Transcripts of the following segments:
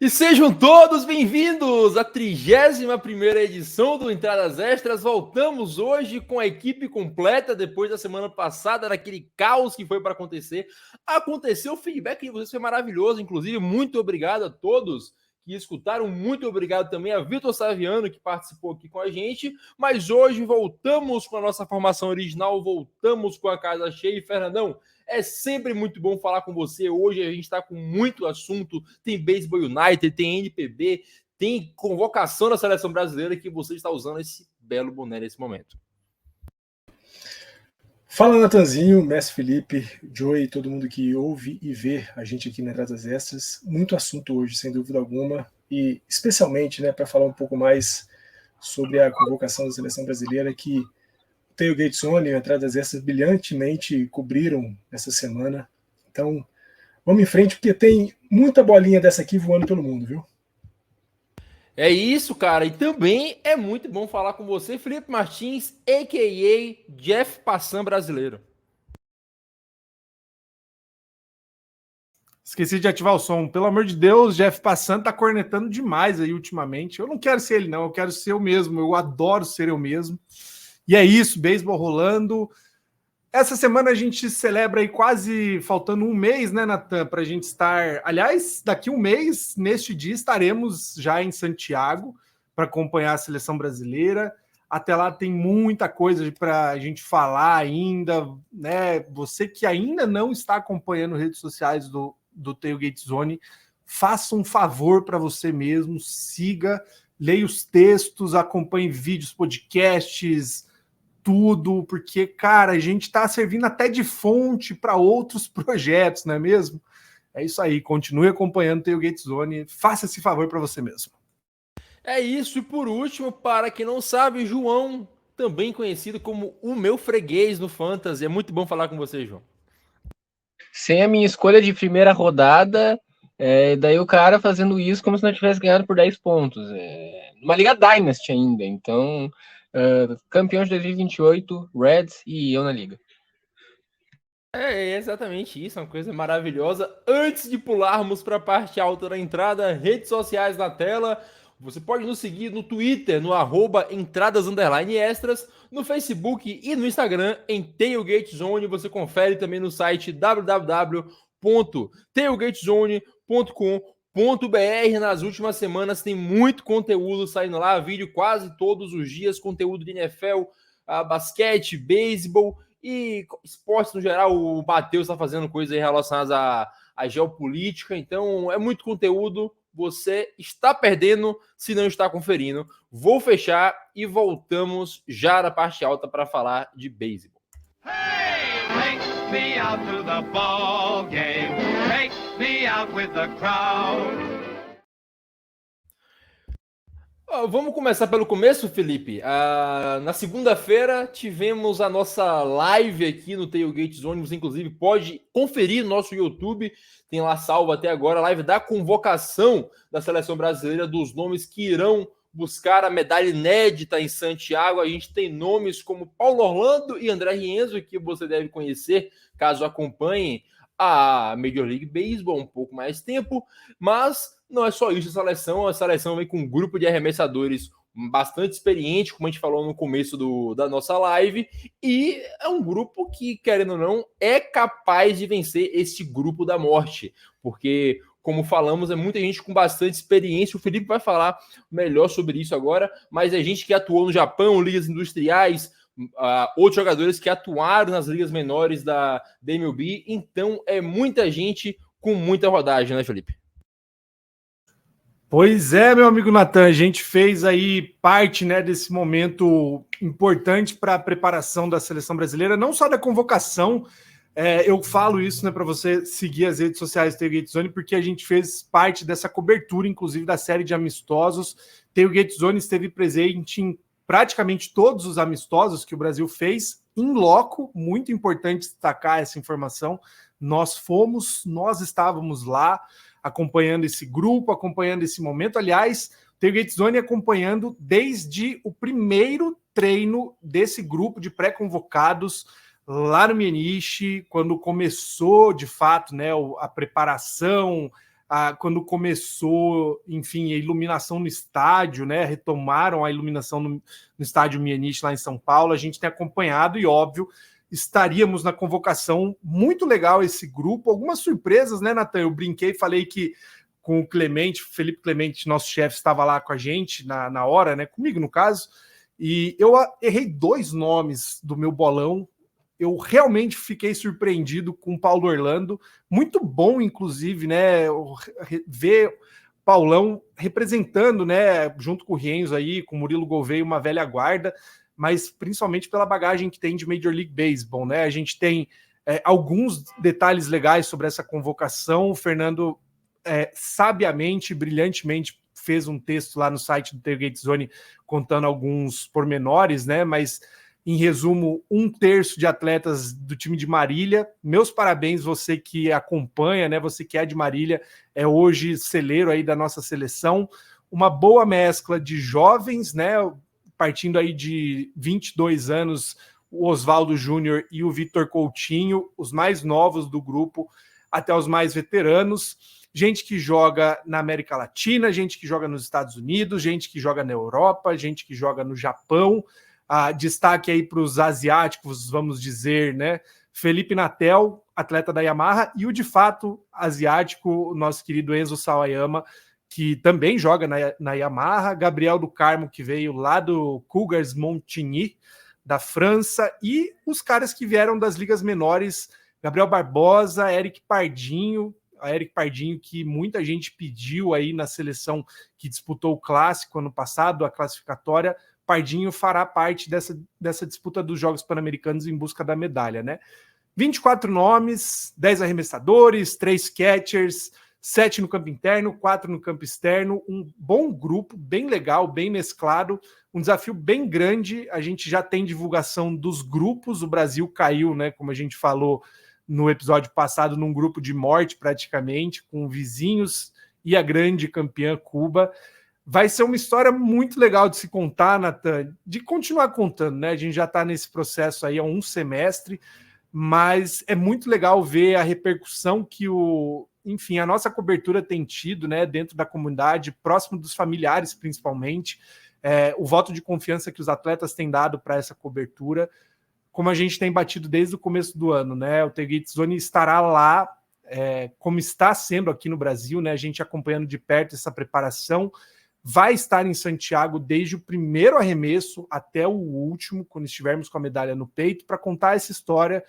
E sejam todos bem-vindos à 31ª edição do Entradas Extras. Voltamos hoje com a equipe completa, depois da semana passada, daquele caos que foi para acontecer. Aconteceu, o feedback de vocês foi maravilhoso, inclusive, muito obrigado a todos que escutaram, muito obrigado também a Vitor Saviano, que participou aqui com a gente, mas hoje voltamos com a nossa formação original, voltamos com a casa cheia. E Fernandão, é sempre muito bom falar com você. Hoje a gente está com muito assunto. Tem Baseball United, tem NPB, tem convocação da seleção brasileira que você está usando esse belo boné nesse momento. Fala, Natanzinho, Mestre Felipe, Joey, todo mundo que ouve e vê a gente aqui na Entradas Extras. Muito assunto hoje, sem dúvida alguma, e especialmente para falar um pouco mais sobre a convocação da seleção brasileira que o Tailgate Zone e a Entradas Extras brilhantemente cobriram essa semana. Então, vamos em frente, porque tem muita bolinha dessa aqui voando pelo mundo, viu? É isso, cara. E também é muito bom falar com você, Felipe Martins, a.k.a. Jeff Passan brasileiro. Esqueci de ativar o som. Pelo amor de Deus, Jeff Passan tá cornetando demais aí ultimamente. Eu não quero ser ele, não. Eu quero ser eu mesmo. Eu adoro ser eu mesmo. E é isso, beisebol rolando. Essa semana a gente celebra aí quase faltando um mês, né, Natan, para a gente estar... Aliás, daqui um mês, neste dia, estaremos já em Santiago para acompanhar a seleção brasileira. Até lá tem muita coisa para a gente falar ainda, né? Você que ainda não está acompanhando redes sociais do Tailgate Zone, faça um favor para você mesmo, siga, leia os textos, acompanhe vídeos, podcasts, tudo, porque, cara, a gente está servindo até de fonte para outros projetos, não é mesmo? É isso aí, continue acompanhando o Tailgate Zone, faça esse favor para você mesmo. É isso, e por último, para quem não sabe, João, também conhecido como o meu freguês no Fantasy. É muito bom falar com você, João. Sem a minha escolha de primeira rodada, daí o cara fazendo isso como se não tivesse ganhado por 10 pontos. Uma Liga Dynasty ainda, então... campeão de 2028, Reds e eu na liga. É exatamente isso, uma coisa maravilhosa. Antes de pularmos para a parte alta da entrada, redes sociais na tela. Você pode nos seguir no Twitter, no @entradas_extras, no Facebook e no Instagram, em Tailgate Zone. Você confere também no site www.tailgatezone.com.br. Nas últimas semanas tem muito conteúdo saindo lá, vídeo quase todos os dias, conteúdo de NFL, basquete, beisebol e esportes no geral. O Matheus está fazendo coisas relacionadas à geopolítica, então é muito conteúdo. Você está perdendo se não está conferindo. Vou fechar e voltamos já na parte alta para falar de beisebol. Hey, take me out to the ball game. Take me out with the crowd. Vamos começar pelo começo, Felipe. Na segunda-feira tivemos a nossa live aqui no Tailgate Zone. Você, inclusive, pode conferir no nosso YouTube. Tem lá salvo até agora a live da convocação da seleção brasileira, dos nomes que irão buscar a medalha inédita em Santiago. A gente tem nomes como Paulo Orlando e André Rienzo, que você deve conhecer caso acompanhe a Major League Baseball um pouco mais tempo, mas não é só isso. A seleção vem com um grupo de arremessadores bastante experiente, como a gente falou no começo da nossa live, e é um grupo que, querendo ou não, é capaz de vencer este grupo da morte, porque, como falamos, é muita gente com bastante experiência. O Felipe vai falar melhor sobre isso agora, mas é gente que atuou no Japão, ligas industriais, outros jogadores que atuaram nas ligas menores da MLB, então é muita gente com muita rodagem, né, Felipe? Pois é, meu amigo Natan, a gente fez aí parte, né, desse momento importante para a preparação da seleção brasileira, não só da convocação. Eu falo isso, né, para você seguir as redes sociais do Tailgate Zone, porque a gente fez parte dessa cobertura, inclusive da série de amistosos. Tailgate Zone esteve presente em praticamente todos os amistosos que o Brasil fez em loco. Muito importante destacar essa informação. Nós estávamos lá acompanhando esse grupo, acompanhando esse momento. Aliás, o Tailgate Zone acompanhando desde o primeiro treino desse grupo de pré-convocados lá no Mieniche, quando começou, de fato, né, a preparação, quando começou, enfim, a iluminação no estádio, né? Retomaram a iluminação no estádio Mianich lá em São Paulo. A gente tem acompanhado e, óbvio, estaríamos na convocação. Muito legal esse grupo. Algumas surpresas, né, Natan? Eu brinquei, falei que com o Clemente, Felipe Clemente, nosso chefe, estava lá com a gente na hora, né? Comigo, no caso. E eu errei 2 nomes do meu bolão. Eu realmente fiquei surpreendido com o Paulo Orlando, muito bom, inclusive, né? Ver Paulão representando, né? Junto com o Rienzo aí, com o Murilo Gouveia, uma velha guarda, mas principalmente pela bagagem que tem de Major League Baseball, né? A gente tem alguns detalhes legais sobre essa convocação. O Fernando sabiamente, brilhantemente fez um texto lá no site do Tailgate Zone contando alguns pormenores, né? Mas em resumo, 1/3 de atletas do time de Marília. Meus parabéns, você que acompanha, né? Você que é de Marília, é hoje celeiro aí da nossa seleção. Uma boa mescla de jovens, né? Partindo aí de 22 anos, o Oswaldo Júnior e o Vitor Coutinho, os mais novos do grupo, até os mais veteranos. Gente que joga na América Latina, gente que joga nos Estados Unidos, gente que joga na Europa, gente que joga no Japão. Destaque aí para os asiáticos, vamos dizer, né? Felipe Natel, atleta da Yamaha, e o de fato asiático, o nosso querido Enzo Sawayama, que também joga na Yamaha, Gabriel do Carmo, que veio lá do Cougars Montigny, da França, e os caras que vieram das ligas menores, Gabriel Barbosa, Eric Pardinho, que muita gente pediu aí na seleção que disputou o Clássico ano passado, a classificatória. Pardinho fará parte dessa disputa dos Jogos Pan-Americanos em busca da medalha, né? 24 nomes, 10 arremessadores, 3 catchers, 7 no campo interno, 4 no campo externo, um bom grupo, bem legal, bem mesclado, um desafio bem grande. A gente já tem divulgação dos grupos, o Brasil caiu, né, como a gente falou no episódio passado, num grupo de morte praticamente, com vizinhos e a grande campeã Cuba. Vai ser uma história muito legal de se contar, Natan, de continuar contando, né? A gente já está nesse processo aí há um semestre, mas é muito legal ver a repercussão que a nossa cobertura tem tido, né, dentro da comunidade, próximo dos familiares, principalmente, o voto de confiança que os atletas têm dado para essa cobertura, como a gente tem batido desde o começo do ano, né? O Tailgate Zone estará lá, como está sendo aqui no Brasil, né? A gente acompanhando de perto essa preparação. Vai estar em Santiago desde o primeiro arremesso até o último, quando estivermos com a medalha no peito, para contar essa história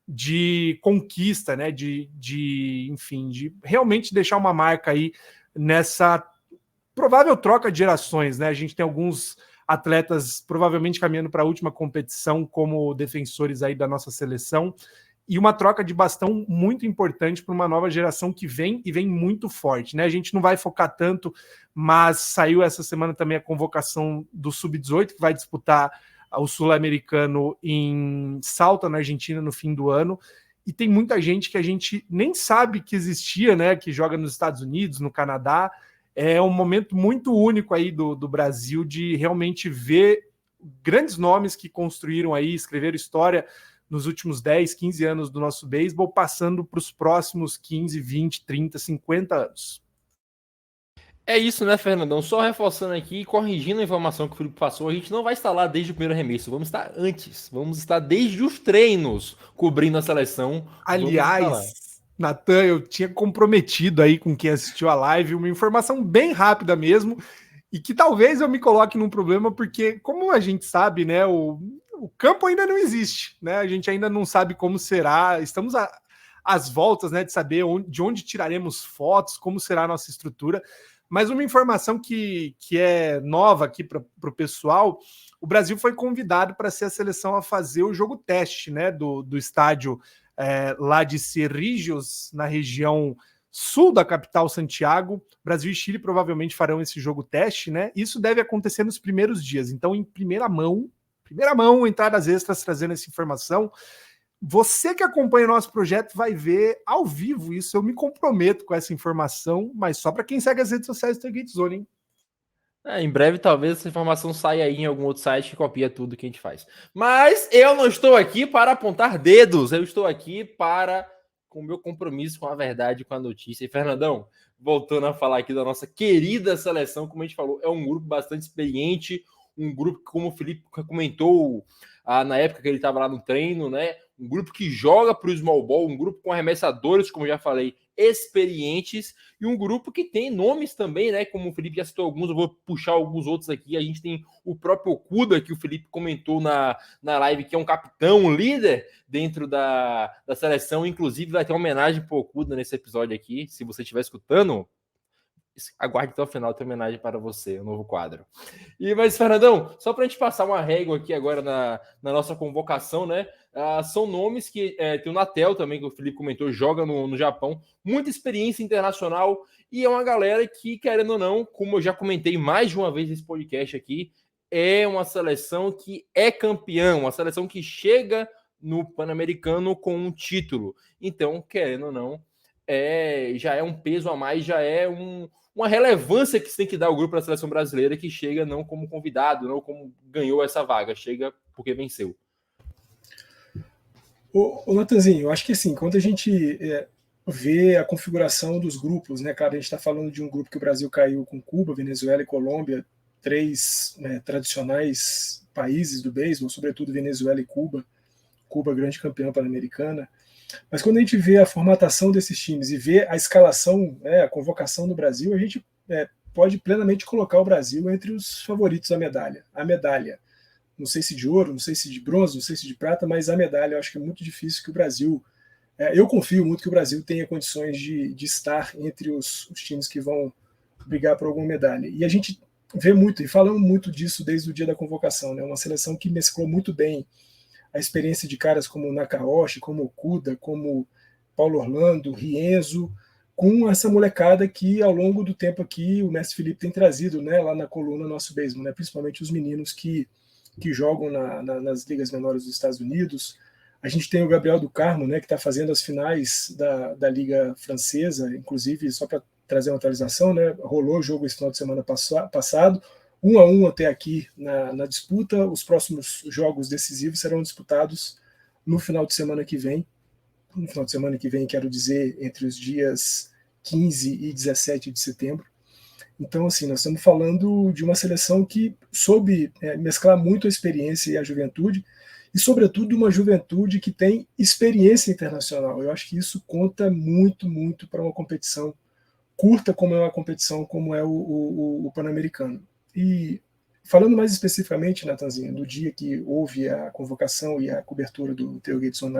de conquista, né? De realmente deixar uma marca aí nessa provável troca de gerações, né? A gente tem alguns atletas provavelmente caminhando para a última competição como defensores aí da nossa seleção, e uma troca de bastão muito importante para uma nova geração que vem e vem muito forte, né? A gente não vai focar tanto, mas saiu essa semana também a convocação do Sub-18, que vai disputar o Sul-Americano em Salta, na Argentina, no fim do ano, e tem muita gente que a gente nem sabe que existia, né? Que joga nos Estados Unidos, no Canadá. É um momento muito único aí do Brasil de realmente ver grandes nomes que construíram aí, escreveram história nos últimos 10, 15 anos do nosso beisebol, passando para os próximos 15, 20, 30, 50 anos. É isso, né, Fernandão? Só reforçando aqui, corrigindo a informação que o Felipe passou, a gente não vai estar lá desde o primeiro arremesso, vamos estar antes, vamos estar desde os treinos cobrindo a seleção. Aliás, Natan, eu tinha comprometido aí com quem assistiu a live uma informação bem rápida mesmo, e que talvez eu me coloque num problema, porque, como a gente sabe, né, o campo ainda não existe, né? A gente ainda não sabe como será. Estamos às voltas, né, de saber de onde tiraremos fotos, como será a nossa estrutura. Mas uma informação que é nova aqui para o pessoal: o Brasil foi convidado para ser a seleção a fazer o jogo teste, né, do estádio lá de Cerrillos, na região sul da capital, Santiago. Brasil e Chile provavelmente farão esse jogo teste, né? Isso deve acontecer nos primeiros dias. Então, em primeira mão, entradas extras trazendo essa informação. Você que acompanha o nosso projeto vai ver ao vivo isso. Eu me comprometo com essa informação, mas só para quem segue as redes sociais do Tailgate Zone, hein? Em breve, talvez essa informação saia aí em algum outro site que copia tudo que a gente faz. Mas eu não estou aqui para apontar dedos, eu estou aqui para com o meu compromisso com a verdade, com a notícia. E, Fernandão, voltando a falar aqui da nossa querida seleção, como a gente falou, é um grupo bastante experiente, um grupo que, como o Felipe comentou na época que ele estava lá no treino, né? Um grupo que joga para o small ball, um grupo com arremessadores, como já falei, experientes, e um grupo que tem nomes também, né? Como o Felipe já citou alguns, eu vou puxar alguns outros aqui. A gente tem o próprio Okuda, que o Felipe comentou na live, que é um capitão, um líder dentro da seleção. Inclusive, vai ter uma homenagem para o Okuda nesse episódio aqui. Se você estiver escutando, aguarde até o final, tem homenagem para você, um novo quadro. Mas, Fernandão, só para a gente passar uma régua aqui agora na nossa convocação, né? São nomes que tem o Natel também, que o Felipe comentou, joga no Japão, muita experiência internacional, e é uma galera que, querendo ou não, como eu já comentei mais de uma vez nesse podcast aqui, é uma seleção que é campeã, uma seleção que chega no Pan-Americano com um título. Então, querendo ou não, já é um peso a mais, já é uma relevância que se tem que dar ao grupo da seleção brasileira, que chega não como convidado, não como ganhou essa vaga, chega porque venceu. Ô Natanzinho, eu acho que assim, quando a gente vê a configuração dos grupos, né, cara, a gente está falando de um grupo que o Brasil caiu com Cuba, Venezuela e Colômbia, 3 tradicionais países do beisebol, sobretudo Venezuela e Cuba, grande campeã pan-americana. Mas quando a gente vê a formatação desses times e vê a escalação, a convocação do Brasil, a gente pode plenamente colocar o Brasil entre os favoritos à medalha. A medalha, não sei se de ouro, não sei se de bronze, não sei se de prata, mas a medalha eu acho que é muito difícil que o Brasil... eu confio muito que o Brasil tenha condições de estar entre os times que vão brigar por alguma medalha. E a gente vê muito, e falamos muito disso desde o dia da convocação, né? Uma seleção que mesclou muito bem a experiência de caras como Nakaoshi, como Okuda, como Paulo Orlando, Rienzo, com essa molecada que ao longo do tempo aqui o mestre Felipe tem trazido, né, lá na coluna Nosso Beisebol, né, principalmente os meninos que jogam nas ligas menores dos Estados Unidos. A gente tem o Gabriel do Carmo, né, que está fazendo as finais da Liga Francesa, inclusive, só para trazer uma atualização, né, rolou o jogo esse final de semana passado, 1-1 até aqui na disputa. Os próximos jogos decisivos serão disputados no final de semana que vem. No final de semana que vem, quero dizer, entre os dias 15 e 17 de setembro. Então, assim, nós estamos falando de uma seleção que soube mesclar muito a experiência e a juventude, e, sobretudo, uma juventude que tem experiência internacional. Eu acho que isso conta muito, muito para uma competição curta, como é uma competição como é o Pan-Americano. E falando mais especificamente, Natanzinho, do dia que houve a convocação e a cobertura do Theo Gateson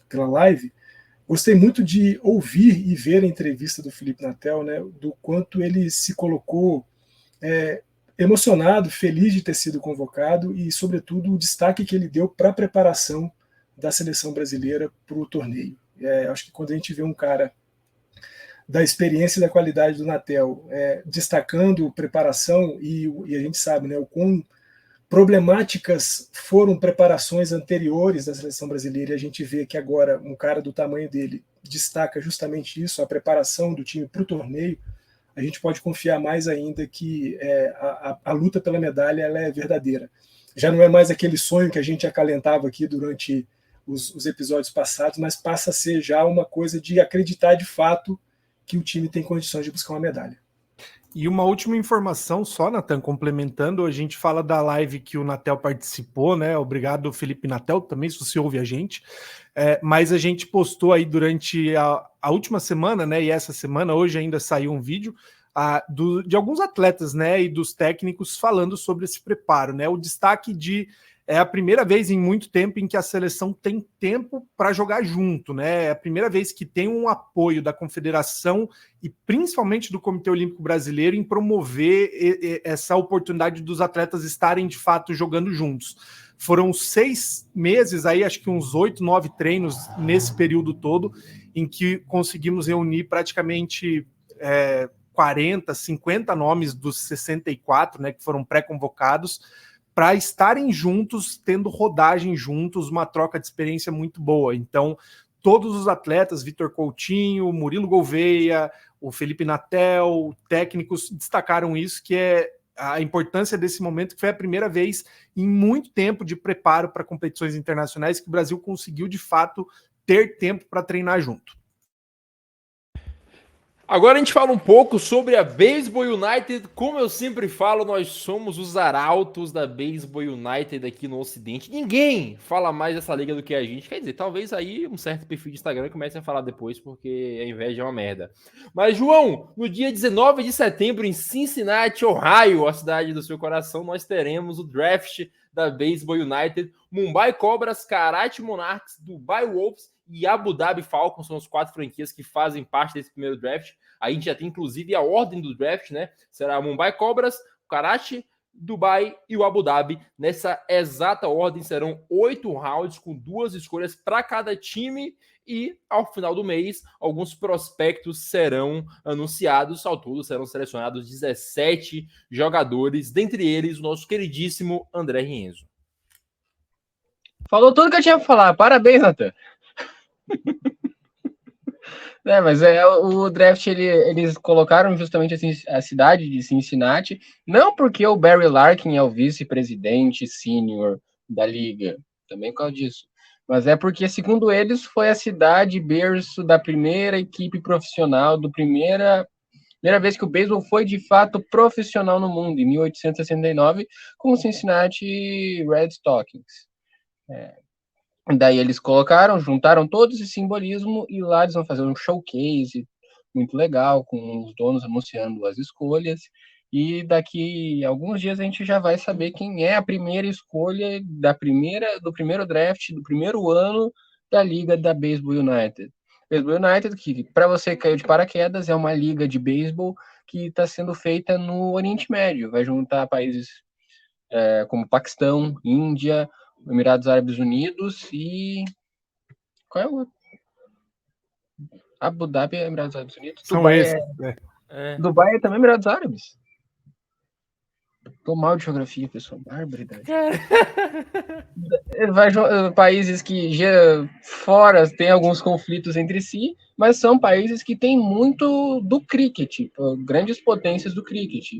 pela live, gostei muito de ouvir e ver a entrevista do Felipe Natel, né, do quanto ele se colocou emocionado, feliz de ter sido convocado e, sobretudo, o destaque que ele deu para a preparação da seleção brasileira para o torneio. Acho que quando a gente vê um cara da experiência e da qualidade do Natel destacando preparação, e a gente sabe, né, o quão problemáticas foram preparações anteriores da seleção brasileira, e a gente vê que agora um cara do tamanho dele destaca justamente isso, a preparação do time para o torneio. A gente pode confiar mais ainda que a luta pela medalha ela é verdadeira. Já não é mais aquele sonho que a gente acalentava aqui durante os episódios passados, mas passa a ser já uma coisa de acreditar de fato que o time tem condições de buscar uma medalha. E uma última informação só, Natan, complementando, a gente fala da live que o Natel participou, né? Obrigado, Felipe Natel, também, se você ouve a gente. Mas a gente postou aí durante a última semana, né? E essa semana, hoje ainda saiu um vídeo de alguns atletas, né? E dos técnicos falando sobre esse preparo, né? O destaque é a primeira vez em muito tempo em que a seleção tem tempo para jogar junto, né? É a primeira vez que tem um apoio da Confederação e principalmente do Comitê Olímpico Brasileiro em promover essa oportunidade dos atletas estarem de fato jogando juntos. Foram 6 meses, aí acho que uns 8, 9 treinos nesse período todo, em que conseguimos reunir praticamente 40, 50 nomes dos 64, né, que foram pré-convocados, para estarem juntos, tendo rodagem juntos, uma troca de experiência muito boa. Então, todos os atletas, Vitor Coutinho, Murilo Gouveia, o Felipe Natel, técnicos, destacaram isso, que é a importância desse momento, que foi a primeira vez em muito tempo de preparo para competições internacionais que o Brasil conseguiu, de fato, ter tempo para treinar junto. Agora a gente fala um pouco sobre a Baseball United. Como eu sempre falo, nós somos os arautos da Baseball United aqui no Ocidente. Ninguém fala mais dessa liga do que a gente. Quer dizer, talvez aí um certo perfil de Instagram comece a falar depois, porque a inveja é uma merda. Mas, João, no dia 19 de setembro, em Cincinnati, Ohio, a cidade do seu coração, nós teremos o draft da Baseball United. Mumbai Cobras, Karachi Monarchs, Dubai Wolves e Abu Dhabi Falcons são as 4 franquias que fazem parte desse primeiro draft. A gente já tem, inclusive, a ordem do draft, né? Será o Mumbai Cobras, o Karachi, Dubai e o Abu Dhabi. Nessa exata ordem, serão 8 rounds com 2 escolhas para cada time. E, ao final do mês, alguns prospectos serão anunciados. Ao todo, serão selecionados 17 jogadores, dentre eles o nosso queridíssimo André Rienzo. Falou tudo que eu tinha para falar. Parabéns, Nathan. Mas o draft eles colocaram justamente assim, a cidade de Cincinnati, não porque o Barry Larkin é o vice-presidente sênior da liga, também por causa disso, mas é porque, segundo eles, foi a cidade berço da primeira equipe profissional, primeira vez que o beisebol foi de fato profissional no mundo, em 1869, com o Cincinnati Red Stockings. Daí eles juntaram todo esse simbolismo e lá eles vão fazer um showcase muito legal, com os donos anunciando as escolhas, e daqui a alguns dias a gente já vai saber quem é a primeira escolha do primeiro draft, do primeiro ano da liga da Baseball United. Baseball United, que para você caiu de paraquedas, é uma liga de beisebol que está sendo feita no Oriente Médio, vai juntar países como Paquistão, Índia, Emirados Árabes Unidos e... Qual é o outro? Abu Dhabi é Emirados Árabes Unidos. São Dubai esses. Dubai é também Emirados Árabes. Tô mal de geografia, pessoal. Barbaridade. Países que fora tem alguns conflitos entre si, mas são países que têm muito do cricket, grandes potências do cricket.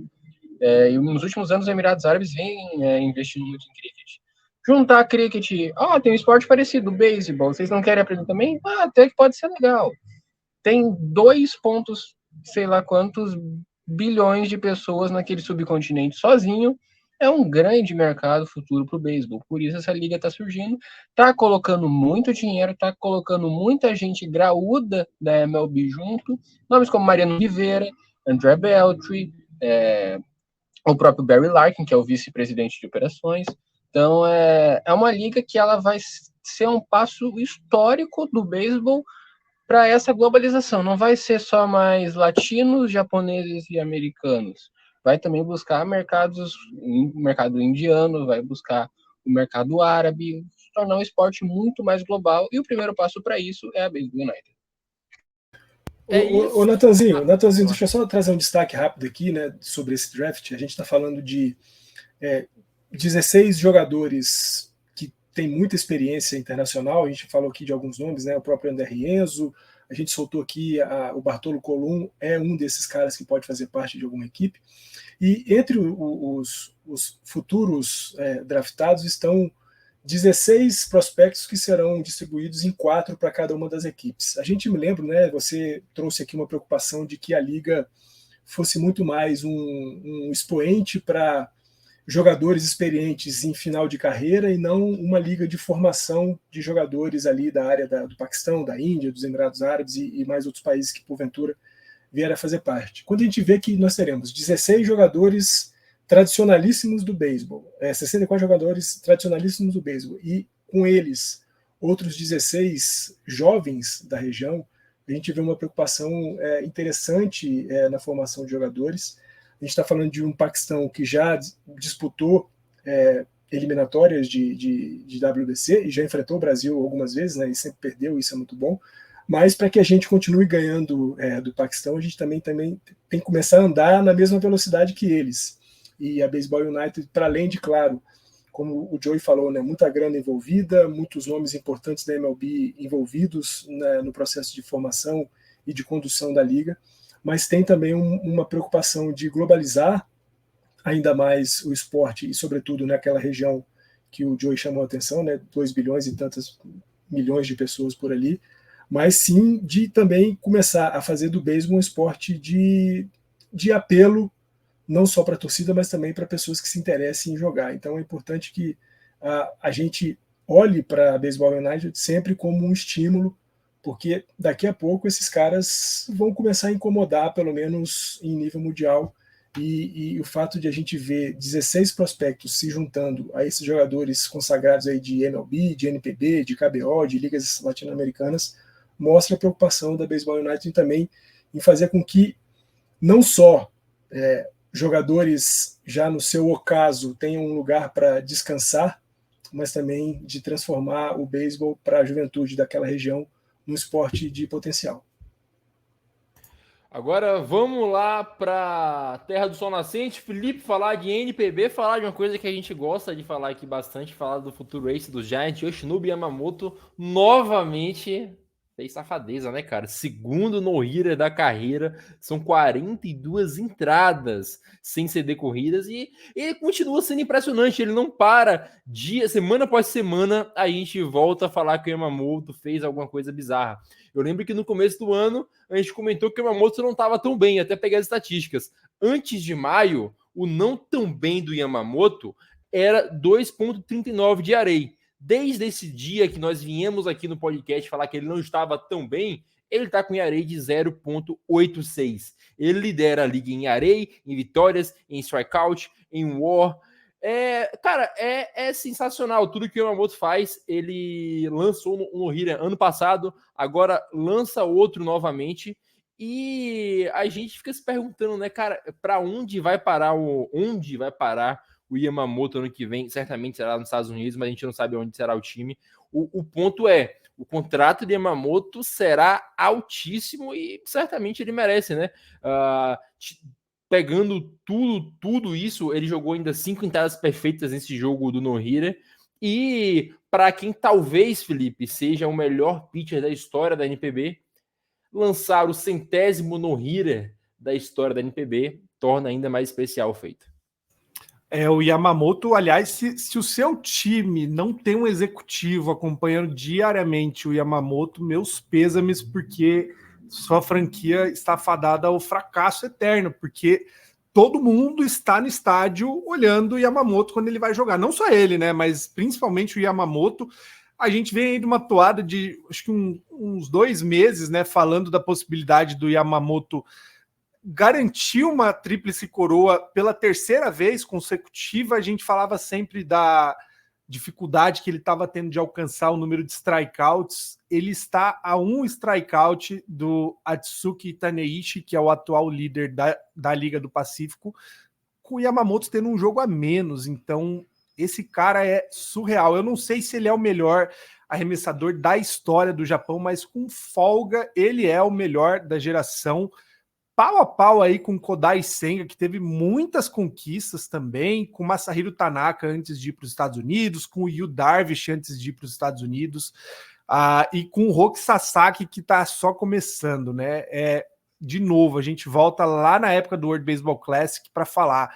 E nos últimos anos, os Emirados Árabes vêm investindo muito em cricket. Juntar cricket, tem um esporte parecido, beisebol, vocês não querem aprender também? Até que pode ser legal. Tem 2 pontos, sei lá quantos bilhões de pessoas naquele subcontinente sozinho, é um grande mercado futuro para o beisebol, por isso essa liga está surgindo, está colocando muito dinheiro, está colocando muita gente graúda da MLB junto, nomes como Mariano Rivera, André Beltri, o próprio Barry Larkin, que é o vice-presidente de operações. Então, é uma liga que ela vai ser um passo histórico do beisebol para essa globalização. Não vai ser só mais latinos, japoneses e americanos. Vai também buscar mercado indiano, vai buscar o mercado árabe, se tornar um esporte muito mais global. E o primeiro passo para isso é a Baseball United. Ô, Natanzinho, deixa eu só trazer um destaque rápido aqui, né, sobre esse draft. A gente está falando de 16 jogadores que têm muita experiência internacional. A gente falou aqui de alguns nomes, né, o próprio André Rienzo, a gente soltou aqui o Bartolo Colum, é um desses caras que pode fazer parte de alguma equipe. E entre os futuros draftados estão 16 prospectos que serão distribuídos em 4 para cada uma das equipes. A gente me lembra, né, você trouxe aqui uma preocupação de que a liga fosse muito mais um expoente para jogadores experientes em final de carreira e não uma liga de formação de jogadores ali da área do Paquistão, da Índia, dos Emirados Árabes e mais outros países que porventura vieram a fazer parte. Quando a gente vê que nós teremos 16 jogadores tradicionalíssimos do beisebol, 64 jogadores tradicionalíssimos do beisebol, e com eles outros 16 jovens da região, a gente vê uma preocupação interessante na formação de jogadores. A gente está falando de um Paquistão que já disputou eliminatórias de WBC e já enfrentou o Brasil algumas vezes, né, e sempre perdeu, isso é muito bom. Mas para que a gente continue ganhando do Paquistão, a gente também tem que começar a andar na mesma velocidade que eles. E a Baseball United, para além de, claro, como o Joey falou, né, muita grana envolvida, muitos nomes importantes da MLB envolvidos no processo de formação e de condução da liga, mas tem também uma preocupação de globalizar ainda mais o esporte e, sobretudo, naquela região que o Joey chamou a atenção, né, 2 bilhões e tantas milhões de pessoas por ali, mas sim de também começar a fazer do beisebol um esporte de apelo, não só para a torcida, mas também para pessoas que se interessem em jogar. Então é importante que a gente olhe para a Baseball United sempre como um estímulo, porque daqui a pouco esses caras vão começar a incomodar, pelo menos em nível mundial, e o fato de a gente ver 16 prospectos se juntando a esses jogadores consagrados aí de MLB, de NPB, de KBO, de ligas latino-americanas, mostra a preocupação da Baseball United também em fazer com que não só jogadores já no seu ocaso tenham um lugar para descansar, mas também de transformar o beisebol para a juventude daquela região num esporte de potencial. Agora vamos lá para Terra do Sol Nascente. Felipe, falar de NPB, falar de uma coisa que a gente gosta de falar aqui bastante, falar do futuro race do Giants. Yoshinobu Yamamoto novamente fez safadeza, né, cara? Segundo no-hitter da carreira, são 42 entradas sem ceder corridas e ele continua sendo impressionante. Ele não para semana após semana, a gente volta a falar que o Yamamoto fez alguma coisa bizarra. Eu lembro que no começo do ano a gente comentou que o Yamamoto não estava tão bem, até pegar as estatísticas. Antes de maio, o não tão bem do Yamamoto era 2,39 de ERA. Desde esse dia que nós viemos aqui no podcast falar que ele não estava tão bem, ele está com ERA de 0,86. Ele lidera a liga em ERA, em vitórias, em strikeout, em WAR. Cara, é sensacional tudo que o Yamamoto faz. ele lançou no hitter ano passado, agora lança outro novamente, e a gente fica se perguntando, né, cara, para onde vai parar o Yamamoto ano que vem? Certamente será nos Estados Unidos, mas a gente não sabe onde será o time. O ponto é, o contrato de Yamamoto será altíssimo e certamente ele merece, né? Pegando tudo isso, ele jogou ainda 5 entradas perfeitas nesse jogo do no-hitter. E para quem talvez, Felipe, seja o melhor pitcher da história da NPB, lançar o 100º no-hitter da história da NPB torna ainda mais especial o feito. O Yamamoto, aliás, se o seu time não tem um executivo acompanhando diariamente o Yamamoto, meus pêsames, porque sua franquia está fadada ao fracasso eterno, porque todo mundo está no estádio olhando o Yamamoto quando ele vai jogar. Não só ele, né? Mas principalmente o Yamamoto. A gente vem aí de uma toada de acho que uns 2 meses, né? Falando da possibilidade do Yamamoto garantir uma tríplice coroa pela 3ª vez consecutiva. A gente falava sempre da dificuldade que ele estava tendo de alcançar o número de strikeouts. Ele está a 1 strikeout do Atsuki Taneishi, que é o atual líder da Liga do Pacífico, com o Yamamoto tendo um jogo a menos. Então, esse cara é surreal. Eu não sei se ele é o melhor arremessador da história do Japão, mas com folga, ele é o melhor da geração. Pau a pau aí com Kodai Senga, que teve muitas conquistas também, com Masahiro Tanaka antes de ir para os Estados Unidos, com o Yu Darvish antes de ir para os Estados Unidos, e com o Roki Sasaki, que está só começando, né? De novo, a gente volta lá na época do World Baseball Classic para falar.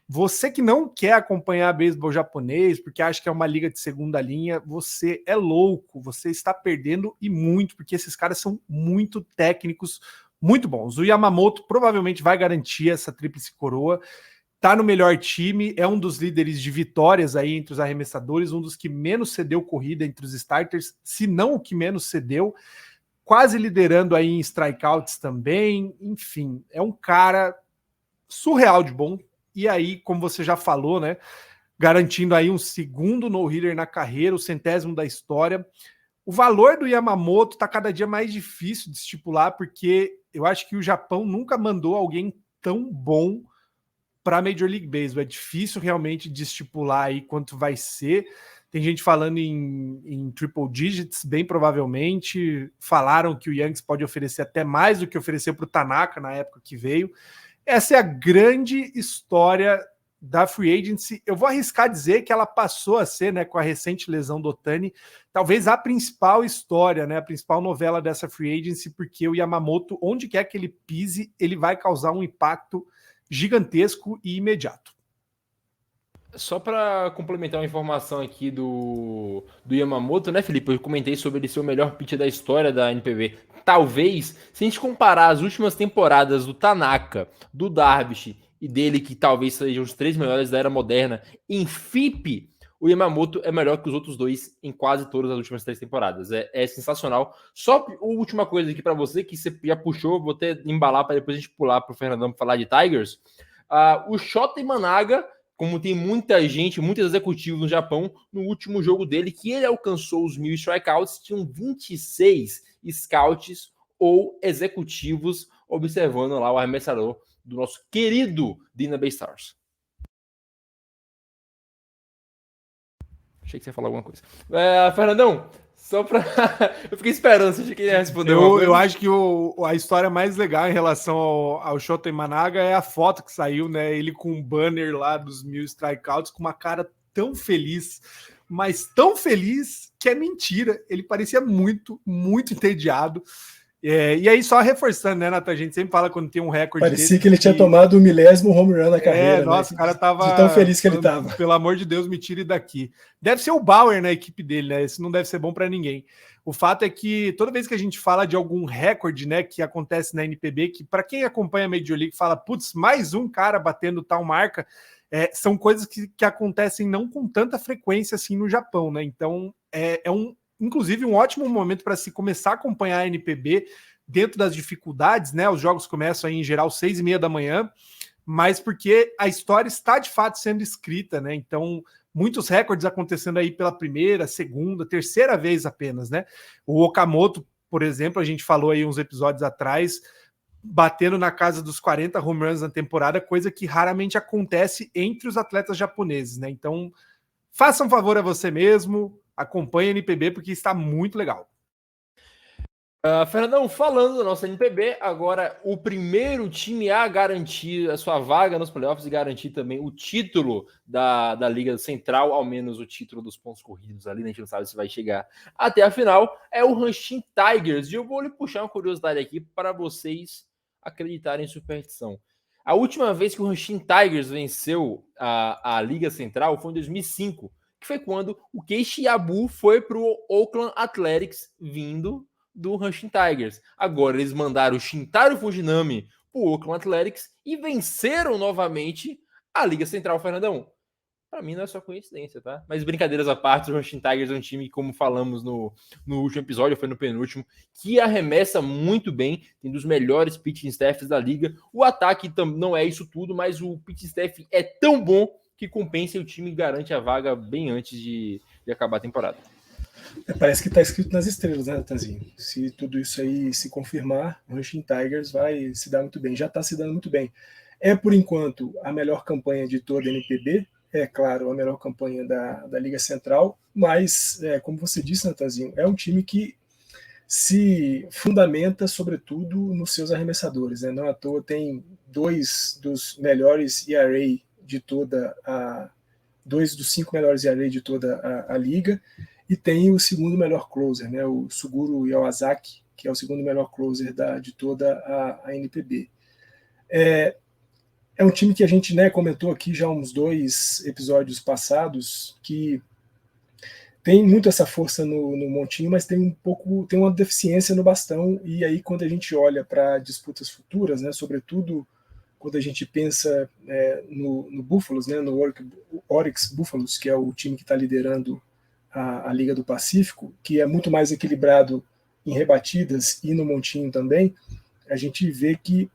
Você que não quer acompanhar beisebol japonês, porque acha que é uma liga de segunda linha, você é louco, você está perdendo e muito, porque esses caras são muito técnicos, muito bons. O Yamamoto provavelmente vai garantir essa tríplice coroa, tá no melhor time, é um dos líderes de vitórias aí entre os arremessadores, um dos que menos cedeu corrida entre os starters, se não o que menos cedeu, quase liderando aí em strikeouts também. Enfim, é um cara surreal de bom, e aí, como você já falou, né, garantindo aí um 2º no-hitter na carreira, o 100º da história. O valor do Yamamoto está cada dia mais difícil de estipular, porque eu acho que o Japão nunca mandou alguém tão bom para a Major League Baseball. É difícil realmente de estipular aí quanto vai ser. Tem gente falando em triple digits, bem provavelmente. Falaram que o Yankees pode oferecer até mais do que ofereceu para o Tanaka na época que veio. Essa é a grande história da Free Agency. Eu vou arriscar dizer que ela passou a ser, né, com a recente lesão do Ohtani, talvez a principal história, né, a principal novela dessa Free Agency, porque o Yamamoto, onde quer que ele pise, ele vai causar um impacto gigantesco e imediato. Só para complementar uma informação aqui do Yamamoto, né, Felipe? Eu comentei sobre ele ser o melhor pitcher da história da NPB. Talvez, se a gente comparar as últimas temporadas do Tanaka, do Darvish e dele, que talvez sejam os 3 melhores da era moderna, em FIP, o Yamamoto é melhor que os outros dois em quase todas as últimas 3 temporadas. É sensacional. Só a última coisa aqui para você, que você já puxou, vou até embalar para depois a gente pular para o Fernandão falar de Tigers. O Shota Imanaga, como tem muita gente, muitos executivos no Japão, no último jogo dele, que ele alcançou os 1.000 strikeouts, tinham 26 scouts ou executivos observando lá o arremessador do nosso querido Dina Bay Stars. Achei que você ia falar alguma coisa. Fernandão, só pra... eu fiquei esperando, você achei que ia responder. Eu acho que a história mais legal em relação ao Shota Imanaga é a foto que saiu, né? Ele com um banner lá dos 1.000 strikeouts, com uma cara tão feliz, mas tão feliz que é mentira. Ele parecia muito, muito entediado. E aí, só reforçando, né, Nathan? A gente sempre fala quando tem um recorde. Parecia que ele tinha tomado o 1000º home run na carreira. Nossa, né? O cara tava. De tão feliz que ele tava. Pelo amor de Deus, me tire daqui. Deve ser o Bauer na equipe dele, né? Isso não deve ser bom para ninguém. O fato é que toda vez que a gente fala de algum recorde, né, que acontece na NPB, que para quem acompanha a Major League fala, putz, mais um cara batendo tal marca, são coisas que acontecem não com tanta frequência assim no Japão, né? Então, inclusive um ótimo momento para se começar a acompanhar a NPB dentro das dificuldades, né? Os jogos começam aí em geral 6h30 da manhã, mas porque a história está de fato sendo escrita, né? Então, muitos recordes acontecendo aí pela primeira, segunda, terceira vez apenas, né? O Okamoto, por exemplo, a gente falou aí uns episódios atrás, batendo na casa dos 40 home runs na temporada, coisa que raramente acontece entre os atletas japoneses, né? Então, faça um favor a você mesmo, acompanhe a NPB, porque está muito legal. Fernandão, falando da nossa NPB, agora o primeiro time a garantir a sua vaga nos playoffs e garantir também o título da Liga Central, ao menos o título dos pontos corridos ali, né? A gente não sabe se vai chegar até a final, é o Hanshin Tigers. E eu vou lhe puxar uma curiosidade aqui para vocês acreditarem em superstição. A última vez que o Hanshin Tigers venceu a Liga Central foi em 2005, que foi quando o Keiichi Yabu foi para o Oakland Athletics vindo do Hanshin Tigers. Agora eles mandaram o Shintaro Fujinami para o Oakland Athletics e venceram novamente a Liga Central, Fernandão. Para mim não é só coincidência, tá? Mas brincadeiras à parte, o Hanshin Tigers é um time, como falamos no último episódio, foi no penúltimo, que arremessa muito bem, tem dos melhores pitching staffs da liga. O ataque não é isso tudo, mas o pitching staff é tão bom que compensa e o time garante a vaga bem antes de acabar a temporada. Parece que está escrito nas estrelas, né, Natanzinho? Se tudo isso aí se confirmar, o Hanshin Tigers vai se dar muito bem. Já está se dando muito bem. É, por enquanto, a melhor campanha de toda a NPB. É, claro, a melhor campanha da Liga Central. Mas, como você disse, Natanzinho, é um time que se fundamenta, sobretudo, nos seus arremessadores. Né? Não à toa tem 2 dos melhores ERA de toda a... 2 dos 5 melhores ERA de toda a liga. E tem o segundo melhor closer, né, o Suguru Yawazaki, que é o segundo melhor closer de toda a NPB. É um time que a gente, né, comentou aqui já uns 2 episódios passados, que tem muito essa força no montinho, mas tem uma deficiência no bastão, e aí quando a gente olha para disputas futuras, né, sobretudo quando a gente pensa no Buffaloes, né, no Oryx Buffaloes, que é o time que está liderando a Liga do Pacífico, que é muito mais equilibrado em rebatidas e no montinho também, a gente vê que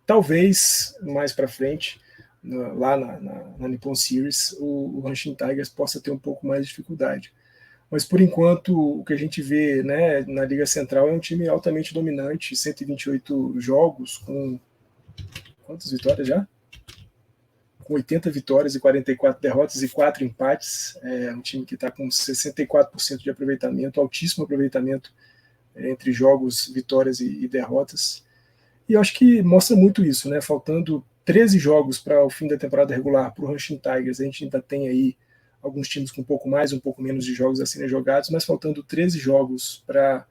talvez mais para frente, lá na Nippon Series, o Hanshin Tigers possa ter um pouco mais de dificuldade. Mas por enquanto o que a gente vê, né, na Liga Central é um time altamente dominante, 128 jogos, com quantas vitórias já? Com 80 vitórias e 44 derrotas e 4 empates. É um time que está com 64% de aproveitamento, altíssimo aproveitamento entre jogos, vitórias e derrotas. E eu acho que mostra muito isso, né? Faltando 13 jogos para o fim da temporada regular para o Hanshin Tigers, a gente ainda tem aí alguns times com um pouco mais, um pouco menos de jogos a serem jogados, mas faltando 13 jogos para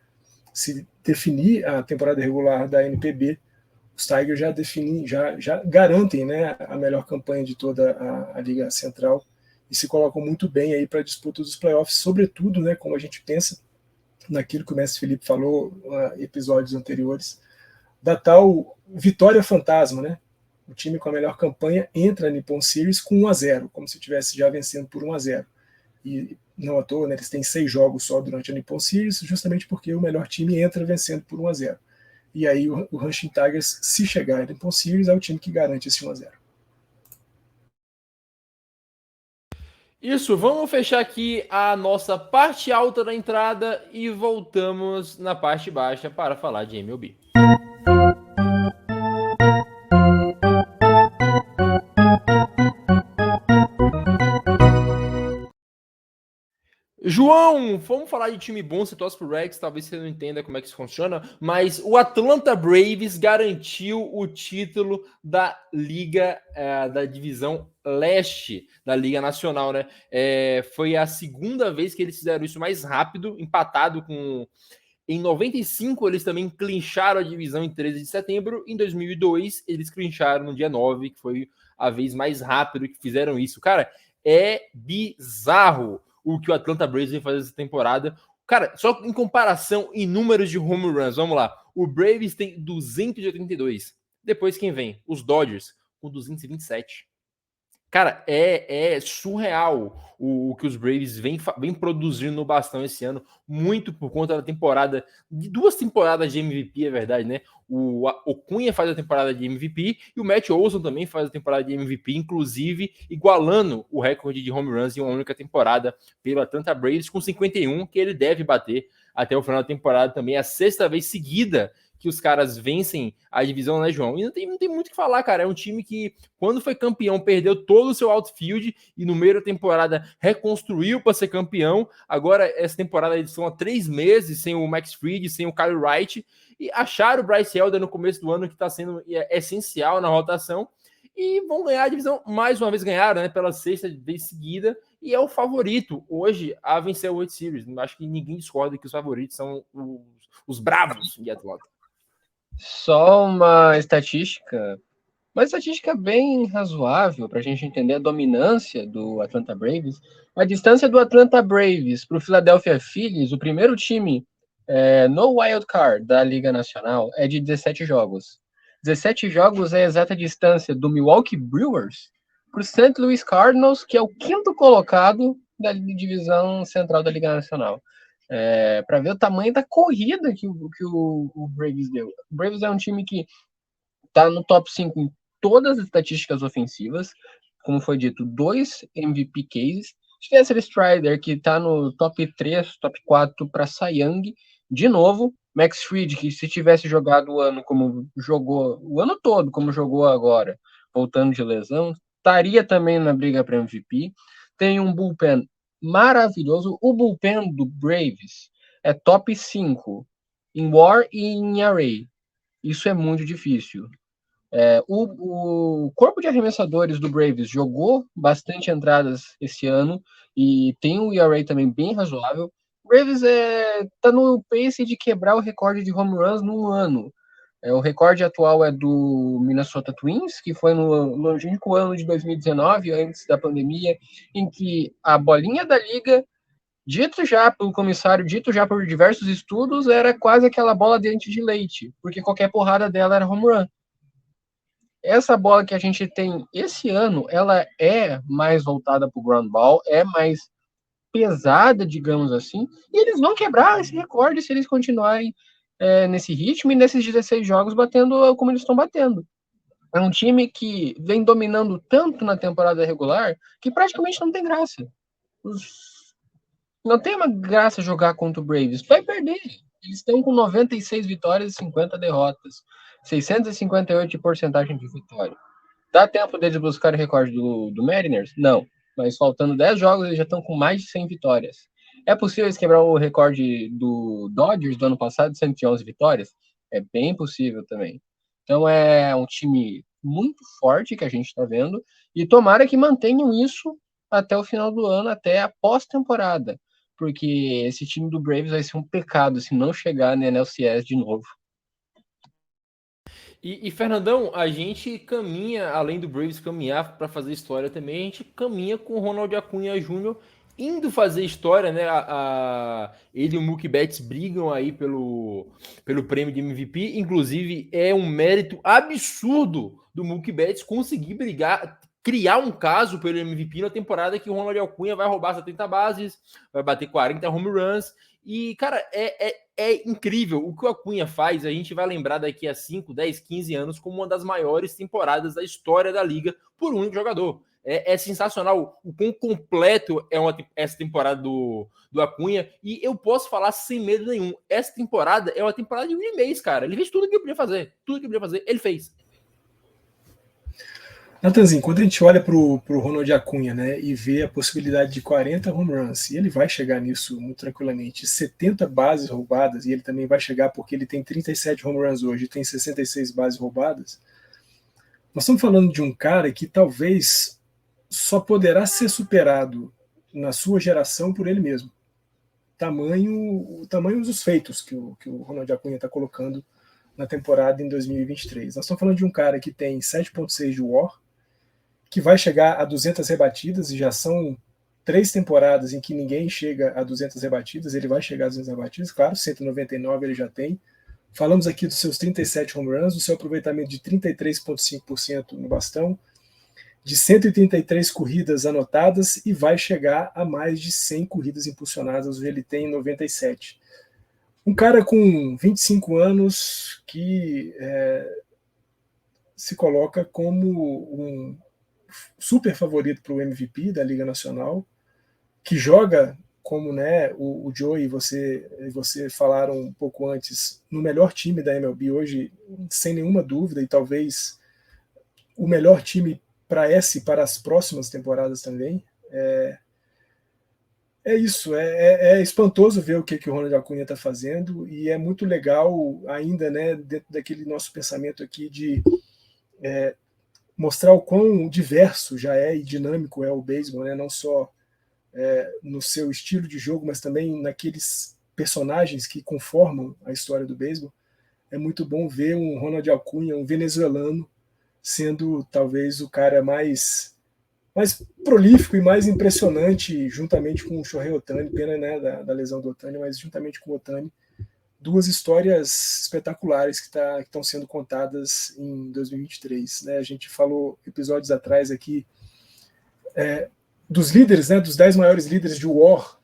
se definir a temporada regular da NPB, os Tigers já garantem, né, a melhor campanha de toda a Liga Central e se colocam muito bem aí para a disputa dos playoffs, sobretudo, né, como a gente pensa naquilo que o Mestre Felipe falou em episódios anteriores, da tal vitória fantasma, né? O time com a melhor campanha entra na Nippon Series com 1-0, como se estivesse já vencendo por 1-0. E não à toa, né, eles têm 6 jogos só durante a Nippon Series, justamente porque o melhor time entra vencendo por 1-0. E aí o Hanshin Tigers, se chegar a Nippon Series, é o time que garante esse 1-0. Isso, vamos fechar aqui a nossa parte alta da entrada e voltamos na parte baixa para falar de MLB. João, vamos falar de time bom, você torce pro Rex, talvez você não entenda como é que isso funciona, mas o Atlanta Braves garantiu o título da Liga, da divisão leste da Liga Nacional, né? Foi a segunda vez que eles fizeram isso mais rápido, empatado com... Em 95, eles também clincharam a divisão em 13 de setembro. Em 2002, eles clincharam no dia 9, que foi a vez mais rápido que fizeram isso. Cara, é bizarro o que o Atlanta Braves vem fazer essa temporada. Cara, só em comparação em números de home runs, vamos lá. O Braves tem 282. Depois quem vem? Os Dodgers, com 227. Cara, é surreal o que os Braves vem produzindo no bastão esse ano, muito por conta da temporada, de 2 temporadas de MVP, é verdade, né? O Cunha faz a temporada de MVP e o Matt Olson também faz a temporada de MVP, inclusive igualando o recorde de home runs em uma única temporada pelo Atlanta Braves, com 51, que ele deve bater até o final da temporada também, a 6ª vez seguida que os caras vencem a divisão, né, João? E não tem muito o que falar, cara. É um time que, quando foi campeão, perdeu todo o seu outfield e no meio da temporada reconstruiu para ser campeão. Agora, essa temporada, eles estão há 3 meses sem o Max Fried, sem o Kyle Wright, e acharam o Bryce Elder no começo do ano, que está sendo essencial na rotação, e vão ganhar a divisão. Mais uma vez ganharam, né, pela 6ª vez seguida, e é o favorito hoje a vencer o World Series. Acho que ninguém discorda que os favoritos são os Bravos de Atlanta. Só uma estatística bem razoável para a gente entender a dominância do Atlanta Braves. A distância do Atlanta Braves para o Philadelphia Phillies, o primeiro time no wild card da Liga Nacional, é de 17 jogos. 17 jogos é a exata distância do Milwaukee Brewers para o St. Louis Cardinals, que é o 5º colocado da divisão central da Liga Nacional. Para ver o tamanho da corrida que o Braves deu. O Braves é um time que está no top 5 em todas as estatísticas ofensivas, como foi dito, 2 MVP cases. Spencer Strider, que está no top 3, top 4 para Cy Young, de novo. Max Fried, que se tivesse jogado o ano como jogou, o ano todo, como jogou agora, voltando de lesão, estaria também na briga para MVP. Tem um bullpen maravilhoso. O bullpen do Braves é top 5 em WAR e em ERA. Isso é muito difícil. O corpo de arremessadores do Braves jogou bastante entradas esse ano e tem um ERA também bem razoável. O Braves está no pace de quebrar o recorde de home runs num ano. O recorde atual é do Minnesota Twins, que foi no longínquo ano de 2019, antes da pandemia, em que a bolinha da liga, dito já pelo comissário, dito já por diversos estudos, era quase aquela bola dente de leite, porque qualquer porrada dela era home run. Essa bola que a gente tem esse ano, ela é mais voltada para o ground ball, é mais pesada, digamos assim, e eles vão quebrar esse recorde se eles continuarem nesse ritmo e nesses 16 jogos batendo como eles estão batendo. É um time que vem dominando tanto na temporada regular que praticamente não tem graça. Não tem uma graça jogar contra o Braves. Vai perder. Eles estão com 96 vitórias e 50 derrotas. 658 de porcentagem de vitória. Dá tempo deles buscar o recorde do Mariners? Não. Mas faltando 10 jogos, eles já estão com mais de 100 vitórias. É possível eles quebrar o recorde do Dodgers do ano passado, de 111 vitórias? É bem possível também. Então é um time muito forte que a gente está vendo. E tomara que mantenham isso até o final do ano, até a pós-temporada. Porque esse time do Braves vai ser um pecado se não chegar na NLCS de novo. E, Fernandão, a gente caminha, além do Braves caminhar para fazer história também, a gente caminha com o Ronald Acunha Jr. indo fazer história, né? Ele e o Mookie Betts brigam aí pelo prêmio de MVP. Inclusive, é um mérito absurdo do Mookie Betts conseguir criar um caso pelo MVP na temporada que o Ronald Acunha vai roubar 70 bases, vai bater 40 home runs. E, cara, é incrível o que o Acunha faz. A gente vai lembrar daqui a 5, 10, 15 anos como uma das maiores temporadas da história da liga por um único jogador. É sensacional o quão completo essa temporada do Acunha. E eu posso falar sem medo nenhum. Essa temporada é uma temporada de um mês, cara. Ele fez tudo o que podia fazer. Tudo que podia fazer, ele fez. Natanzinho, quando a gente olha para o Ronald Acunha, né, e vê a possibilidade de 40 home runs, e ele vai chegar nisso muito tranquilamente, 70 bases roubadas, e ele também vai chegar porque ele tem 37 home runs hoje e tem 66 bases roubadas, nós estamos falando de um cara que talvez só poderá ser superado na sua geração por ele mesmo. O tamanho dos feitos que o Ronald Acunha está colocando na temporada em 2023. Nós estamos falando de um cara que tem 7.6 de WAR, que vai chegar a 200 rebatidas, e já são 3 temporadas em que ninguém chega a 200 rebatidas, ele vai chegar a 200 rebatidas, claro, 199 ele já tem. Falamos aqui dos seus 37 home runs, do seu aproveitamento de 33,5% no bastão, de 133 corridas anotadas, e vai chegar a mais de 100 corridas impulsionadas, ele tem 97. Um cara com 25 anos que se coloca como um super favorito para o MVP da Liga Nacional, que joga como, né, o Joey e você falaram um pouco antes, no melhor time da MLB hoje, sem nenhuma dúvida, e talvez o melhor time para as próximas temporadas também. É isso, é espantoso ver o que o Ronald Acunha está fazendo, e é muito legal ainda, né, dentro daquele nosso pensamento aqui de mostrar o quão diverso já é e dinâmico é o beisebol, né? Não só no seu estilo de jogo, mas também naqueles personagens que conformam a história do beisebol. É muito bom ver um Ronald Acunha, um venezuelano, sendo talvez o cara mais prolífico e mais impressionante, juntamente com o Shohei Ohtani, pena, né, da lesão do Ohtani, mas juntamente com o Ohtani, duas histórias espetaculares que estão sendo contadas em 2023. Né? A gente falou episódios atrás aqui dos líderes, né, dos 10 maiores líderes de WAR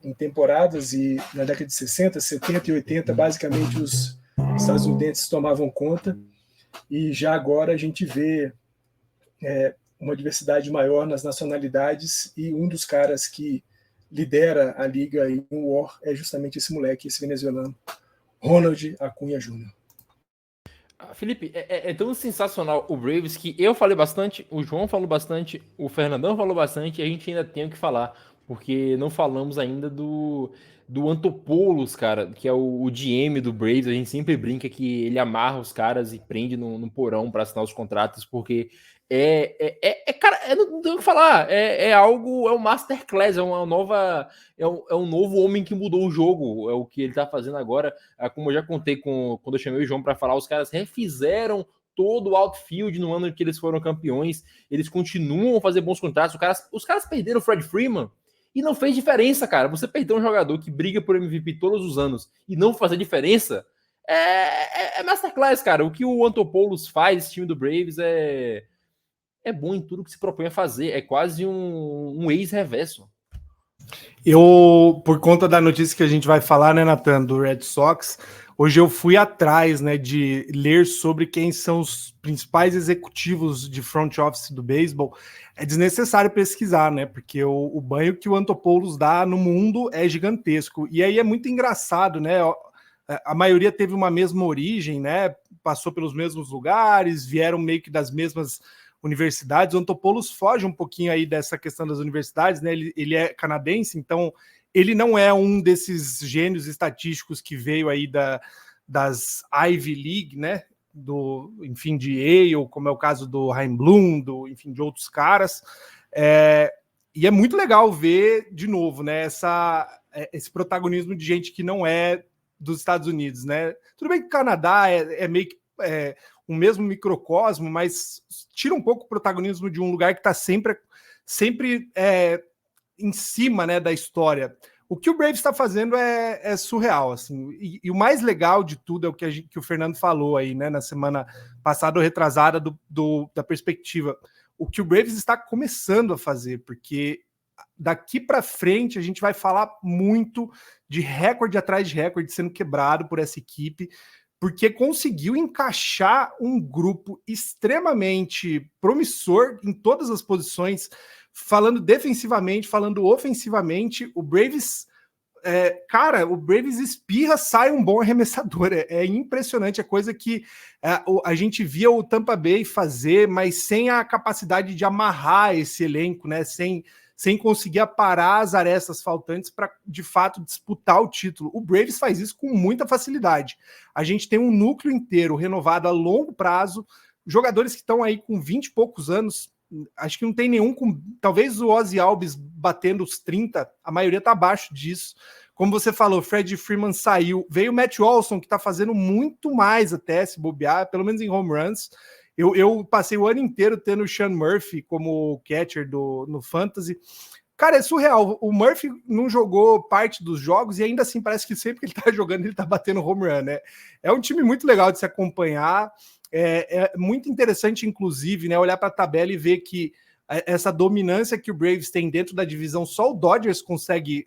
em temporadas, e na década de 60, 70 e 80, basicamente os estadunidenses tomavam conta, e já agora a gente vê uma diversidade maior nas nacionalidades, e um dos caras que lidera a liga em WAR é justamente esse moleque, esse venezuelano, Ronald Acunha Jr. Felipe, é tão sensacional o Braves que eu falei bastante, o João falou bastante, o Fernandão falou bastante, e a gente ainda tem o que falar, porque não falamos ainda do Antopoulos, cara, que é o GM do Braves. A gente sempre brinca que ele amarra os caras e prende no porão para assinar os contratos, porque cara, não tem o que falar, algo, é um masterclass, é um novo homem que mudou o jogo, é o que ele tá fazendo agora. Como eu já contei quando eu chamei o João para falar, os caras refizeram todo o outfield no ano que eles foram campeões, eles continuam a fazer bons contratos, os caras perderam o Fred Freeman, e não fez diferença, cara. Você perder um jogador que briga por MVP todos os anos e não fazer diferença, é masterclass, cara. O que o Antopoulos faz, esse time do Braves, é bom em tudo que se propõe a fazer. É quase um ex-reverso. Por conta da notícia que a gente vai falar, né, Nathan, do Red Sox, hoje eu fui atrás, né, de ler sobre quem são os principais executivos de front office do beisebol. É desnecessário pesquisar, né, porque o banho que o Antopoulos dá no mundo é gigantesco. E aí é muito engraçado, né, a maioria teve uma mesma origem, né, passou pelos mesmos lugares, vieram meio que das mesmas universidades. O Antopoulos foge um pouquinho aí dessa questão das universidades, né? Ele é canadense, então ele não é um desses gênios estatísticos que veio aí das Ivy League, né? Enfim, de Yale, como é o caso do Chaim Bloom, enfim, de outros caras. E é muito legal ver, de novo, né, esse protagonismo de gente que não é dos Estados Unidos, né? Tudo bem que o Canadá é meio que um mesmo microcosmo, mas tira um pouco o protagonismo de um lugar que está sempre em cima, né, da história. O que o Braves está fazendo é surreal, assim, e o mais legal de tudo é o que o Fernando falou aí, né, na semana passada ou retrasada da perspectiva. O que o Braves está começando a fazer, porque daqui para frente a gente vai falar muito de recorde atrás de recorde sendo quebrado por essa equipe, porque conseguiu encaixar um grupo extremamente promissor em todas as posições, falando defensivamente, falando ofensivamente. O Braves, o Braves espirra, sai um bom arremessador. É impressionante, a coisa que a gente via o Tampa Bay fazer, mas sem a capacidade de amarrar esse elenco, né? Sem conseguir parar as arestas faltantes para, de fato, disputar o título. O Braves faz isso com muita facilidade. A gente tem um núcleo inteiro renovado a longo prazo, jogadores que estão aí com 20 e poucos anos, acho que não tem nenhum, talvez o Ozzy Albies batendo os 30, a maioria está abaixo disso. Como você falou, Freddie Freeman saiu, veio o Matt Olson, que está fazendo muito mais até, se bobear, pelo menos em home runs. Eu passei o ano inteiro tendo o Sean Murphy como catcher no Fantasy. Cara, é surreal. O Murphy não jogou parte dos jogos e ainda assim parece que sempre que ele tá jogando, ele tá batendo home run, né? É um time muito legal de se acompanhar. É muito interessante, inclusive, né, olhar para a tabela e ver que essa dominância que o Braves tem dentro da divisão, só o Dodgers consegue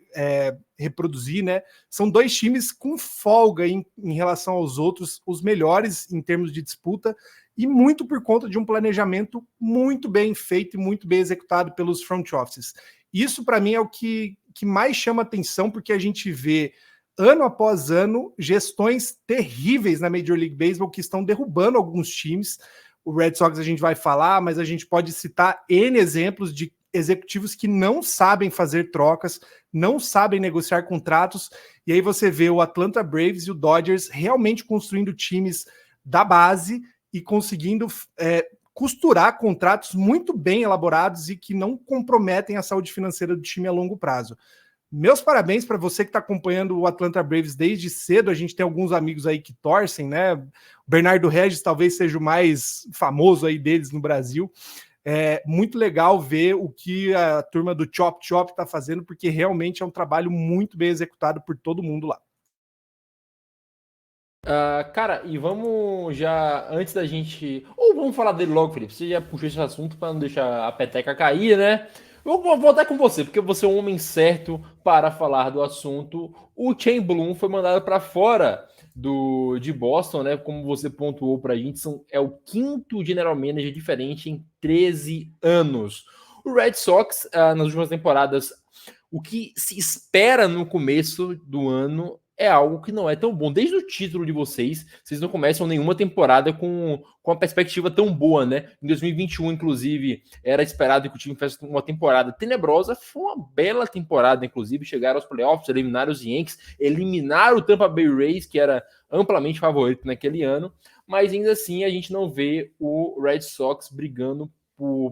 reproduzir, né? São dois times com folga em relação aos outros, os melhores em termos de disputa, e muito por conta de um planejamento muito bem feito e muito bem executado pelos front offices. Isso, para mim, é o que mais chama atenção, porque a gente vê, ano após ano, gestões terríveis na Major League Baseball que estão derrubando alguns times. O Red Sox a gente vai falar, mas a gente pode citar N exemplos de executivos que não sabem fazer trocas, não sabem negociar contratos, e aí você vê o Atlanta Braves e o Dodgers realmente construindo times da base e conseguindo costurar contratos muito bem elaborados e que não comprometem a saúde financeira do time a longo prazo. Meus parabéns para você que está acompanhando o Atlanta Braves desde cedo. A gente tem alguns amigos aí que torcem, né? O Bernardo Regis talvez seja o mais famoso aí deles no Brasil. É muito legal ver o que a turma do Chop Chop está fazendo, porque realmente é um trabalho muito bem executado por todo mundo lá. Cara, e vamos já, antes da gente... Ou vamos falar dele logo, Felipe. Você já puxou esse assunto para não deixar a peteca cair, né? Eu vou voltar com você, porque você é o homem certo para falar do assunto. O Chaim Bloom foi mandado para fora de Boston, né? Como você pontuou para a gente, é o quinto general manager diferente em 13 anos. O Red Sox, nas últimas temporadas, o que se espera no começo do ano é algo que não é tão bom. Desde o título de vocês não começam nenhuma temporada com uma perspectiva tão boa, né? Em 2021, inclusive, era esperado que o time fizesse uma temporada tenebrosa. Foi uma bela temporada, inclusive. Chegaram aos playoffs, eliminaram os Yankees, eliminaram o Tampa Bay Rays, que era amplamente favorito naquele ano. Mas ainda assim, a gente não vê o Red Sox brigando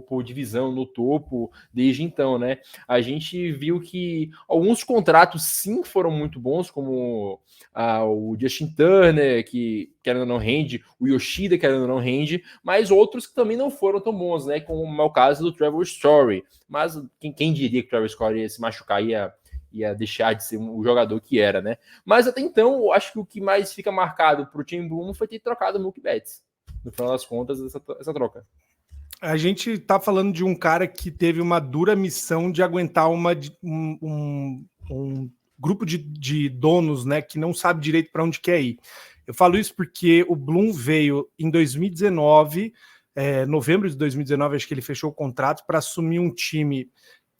por divisão no topo desde então, né? A gente viu que alguns contratos sim foram muito bons, como o Justin Turner, que querendo ou não rende, o Yoshida, querendo ou não rende, mas outros que também não foram tão bons, né? Como é o caso do Trevor Story. Mas quem diria que o Trevor Story ia se machucar, ia deixar de ser o jogador que era, né? Mas até então, eu acho que o que mais fica marcado para o Chaim Bloom foi ter trocado o Mookie Betts. No final das contas, essa troca. A gente está falando de um cara que teve uma dura missão de aguentar um grupo de donos, né, que não sabe direito para onde quer ir. Eu falo isso porque o Bloom veio em 2019, novembro de 2019, acho que ele fechou o contrato para assumir um time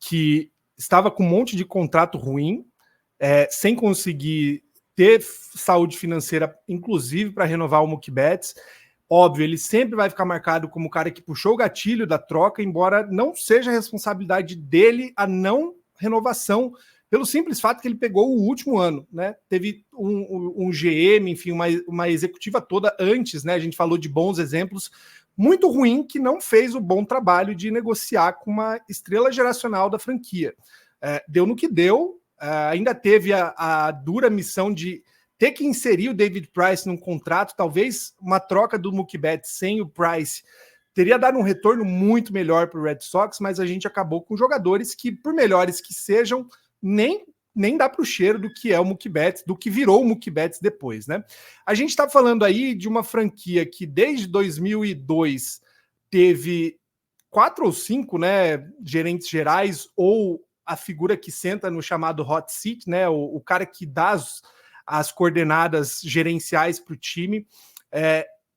que estava com um monte de contrato ruim, sem conseguir ter saúde financeira, inclusive para renovar o Mookie Betts. Óbvio, ele sempre vai ficar marcado como o cara que puxou o gatilho da troca, embora não seja responsabilidade dele a não renovação, pelo simples fato que ele pegou o último ano, né? Teve um GM, enfim, uma executiva toda antes, né? A gente falou de bons exemplos, muito ruim, que não fez o bom trabalho de negociar com uma estrela geracional da franquia. Deu no que deu, ainda teve a dura missão de ter que inserir o David Price num contrato, talvez uma troca do Mookie Betts sem o Price teria dado um retorno muito melhor para o Red Sox, mas a gente acabou com jogadores que, por melhores que sejam, nem dá para o cheiro do que é o Mookie Betts, do que virou o Mookie Betts depois, né? A gente está falando aí de uma franquia que desde 2002 teve 4 ou 5, né, gerentes gerais, ou a figura que senta no chamado hot seat, né, o cara que dá as coordenadas gerenciais para o time.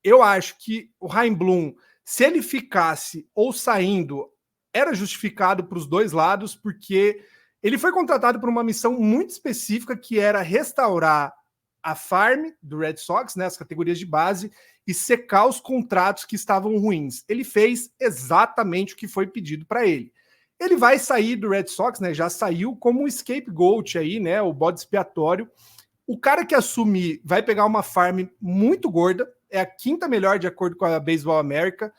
Eu acho que o Chaim Bloom, se ele ficasse ou saindo, era justificado para os dois lados, porque ele foi contratado por uma missão muito específica, que era restaurar a farm do Red Sox, né, as categorias de base, e secar os contratos que estavam ruins. Ele fez exatamente o que foi pedido para ele. Ele vai sair do Red Sox, né, já saiu como um scapegoat aí, né, o bode expiatório. O cara que assumir vai pegar uma farm muito gorda, é a 5ª melhor de acordo com a Baseball America,